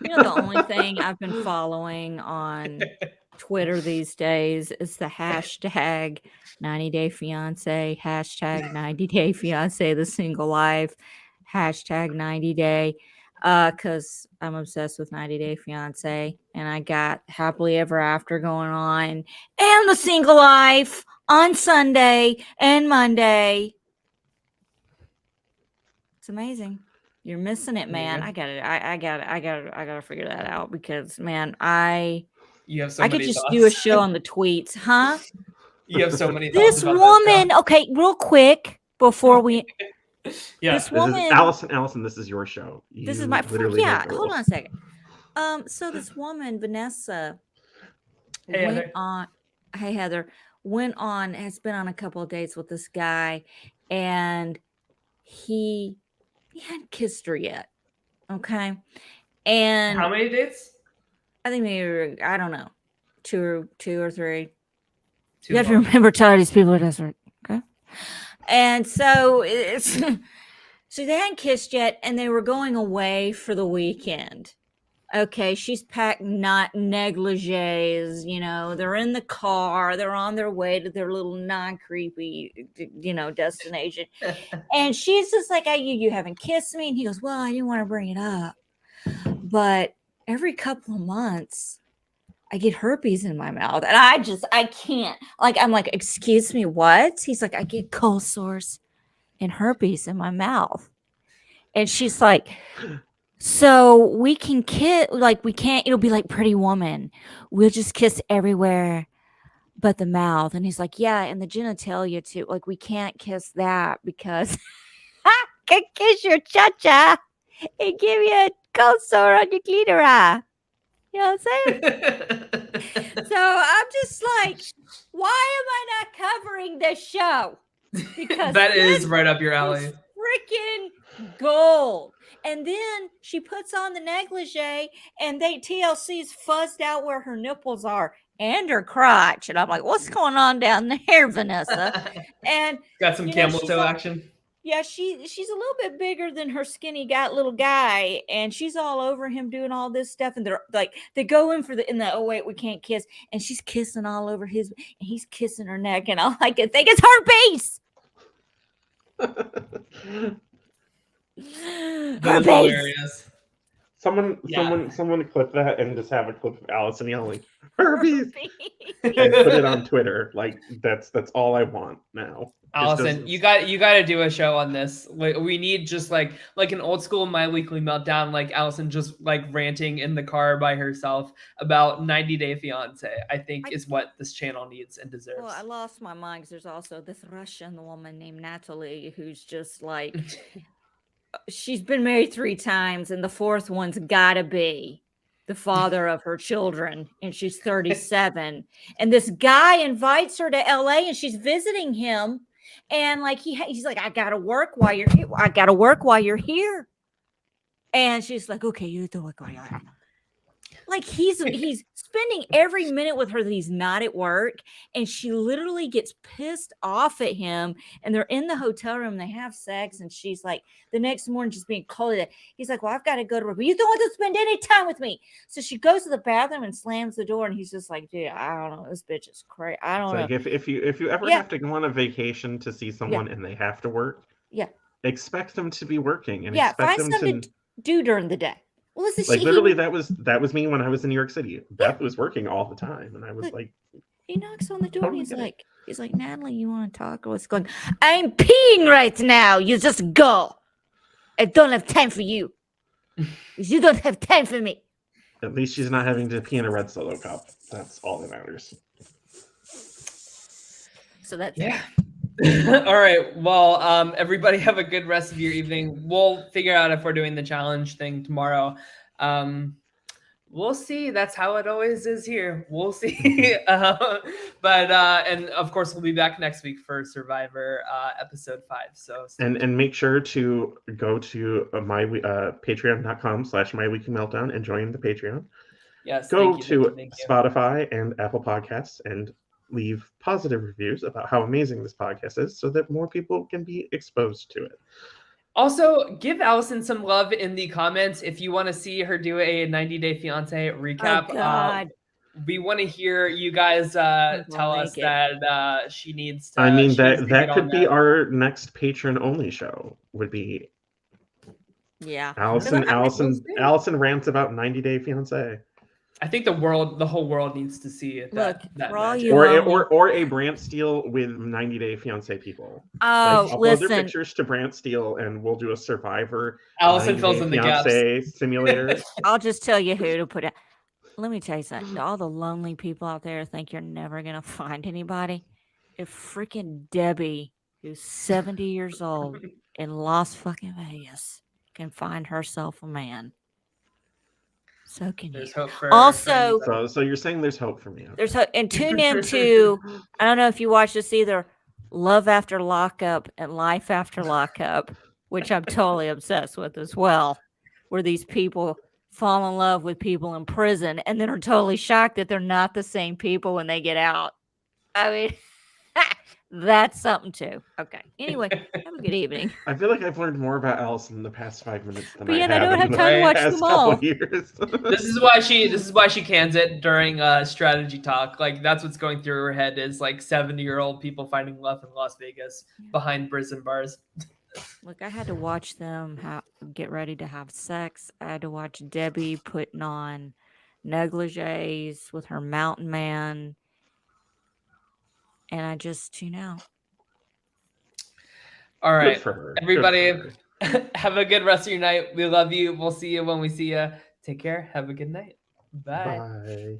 You know, the only thing I've been following on Twitter these days is the hashtag 90-day fiance, hashtag 90-day fiance, the single life, hashtag 90-day, because I'm obsessed with 90-day fiance, and I got happily ever after going on, and the single life on Sunday and Monday. It's amazing. You're missing it, man. Yeah. I gotta figure that out, because man, you have so I many could just thoughts. do a show on the tweets, huh? You have so many thoughts. This woman, okay, real quick before we. Yeah, this woman, Allison, this is your show. This is my literally. Yeah, hold on a second. So this woman, Vanessa, went on. Hey, Heather, has been on a couple of dates with this guy, and he hadn't kissed her yet. Okay, and how many dates? I think maybe, I don't know, two or three. You have to remember, tell these people it doesn't. Okay. And so so they hadn't kissed yet, and they were going away for the weekend. Okay, she's packed not negligees, they're in the car, they're on their way to their little non-creepy, destination. And she's just like, you haven't kissed me. And he goes, well, I didn't want to bring it up, but every couple of months I get herpes in my mouth, and I can't, like, I'm like, excuse me, what? He's like, I get cold sores and herpes in my mouth. And she's like, so we can kiss, like, we can't, it'll be like Pretty Woman. We'll just kiss everywhere but the mouth. And he's like, yeah, and the genitalia too. Like, we can't kiss that because I can kiss your cha-cha and give you a cold sore on your clitoris. You know what I'm saying? So I'm just like, why am I not covering this show? Because that is right up your alley. Freaking gold. And then she puts on the negligee, and TLC's fuzzed out where her nipples are and her crotch. And I'm like, what's going on down there, Vanessa? And got some camel toe action. Yeah, she's a little bit bigger than her skinny little guy, and she's all over him doing all this stuff. And they're like, they go in for oh wait, we can't kiss, and she's kissing all over his, and he's kissing her neck, and all I can think is herpes. That's hilarious. Someone clip that and just have a clip of Allison yelling herpes and put it on Twitter. Like that's all I want now. Allison, you got to do a show on this. We need just like an old school My Weekly Meltdown, like Allison just like ranting in the car by herself about 90 Day Fiance. I think is what this channel needs and deserves. Well, I lost my mind because there's also this Russian woman named Natalie who's just like she's been married 3 times, and the 4th one's gotta be the father of her children, and she's 37. And this guy invites her to LA, and she's visiting him, and like he's like, I gotta work while you're here. I gotta work while you're here. And she's like, okay, you do it. Like he's spending every minute with her that he's not at work, and she literally gets pissed off at him. And they're in the hotel room, they have sex, and she's like, the next morning just being cold. He's like, well, I've got to go to work, but you don't want to spend any time with me. So she goes to the bathroom and slams the door, and he's just like, dude, I don't know, this bitch is crazy. I don't know. Like if you ever have to go on a vacation to see someone and they have to work, expect them to be working and expect find something to do during the day. Well, listen, like literally that was me when I was in New York City. Beth was working all the time, and I was like, he knocks on the door and he's like, Natalie, you want to talk? Or what's going? I'm peeing right now. You just go. I don't have time for you. You don't have time for me. At least she's not having to pee in a red Solo cup. That's all that matters. So that's All right. Well, everybody have a good rest of your evening. We'll figure out if we're doing the challenge thing tomorrow. We'll see. That's how it always is here. We'll see. And of course, we'll be back next week for Survivor episode 5. So and make sure to go to my patreon.com/myweeklymeltdown and join the Patreon. Yes. Go to Spotify and Apple Podcasts and leave positive reviews about how amazing this podcast is so that more people can be exposed to it. Also, give Allison some love in the comments if you want to see her do a 90 Day Fiance recap. Oh, God. We want to hear you guys tell us that she needs to. I mean, that could be our next patron only show. Would be Allison rants about 90 Day Fiance. I think the whole world needs to see it. Or a Brant Steele with 90 Day Fiance people. Oh, like, upload their pictures to Brant Steele, and we'll do a Survivor. Allison fills in the gaps. Simulator. I'll just tell you who to put it. Let me tell you something. All the lonely people out there think you're never gonna find anybody. If freaking Debbie, who's 70 years old in Las fucking Vegas, can find herself a man, so can there's you. Hope for also, so you're saying there's hope for me. There's hope. And tune in to, I don't know if you watch this either, Love After Lockup and Life After Lockup, which I'm totally obsessed with as well, where these people fall in love with people in prison and then are totally shocked that they're not the same people when they get out. I mean, that's something too. Okay. Anyway, have a good evening. I feel like I've learned more about Allison in the past 5 minutes than I have. I don't have time to watch them all. Years. This is why she cans it during strategy talk. Like that's what's going through her head is like 70-year-old people finding love in Las Vegas behind prison bars. Look, I had to watch them get ready to have sex. I had to watch Debbie putting on negligees with her mountain man. And I just, All right, everybody, have a good rest of your night. We love you. We'll see you when we see you. Take care. Have a good night. Bye. Bye.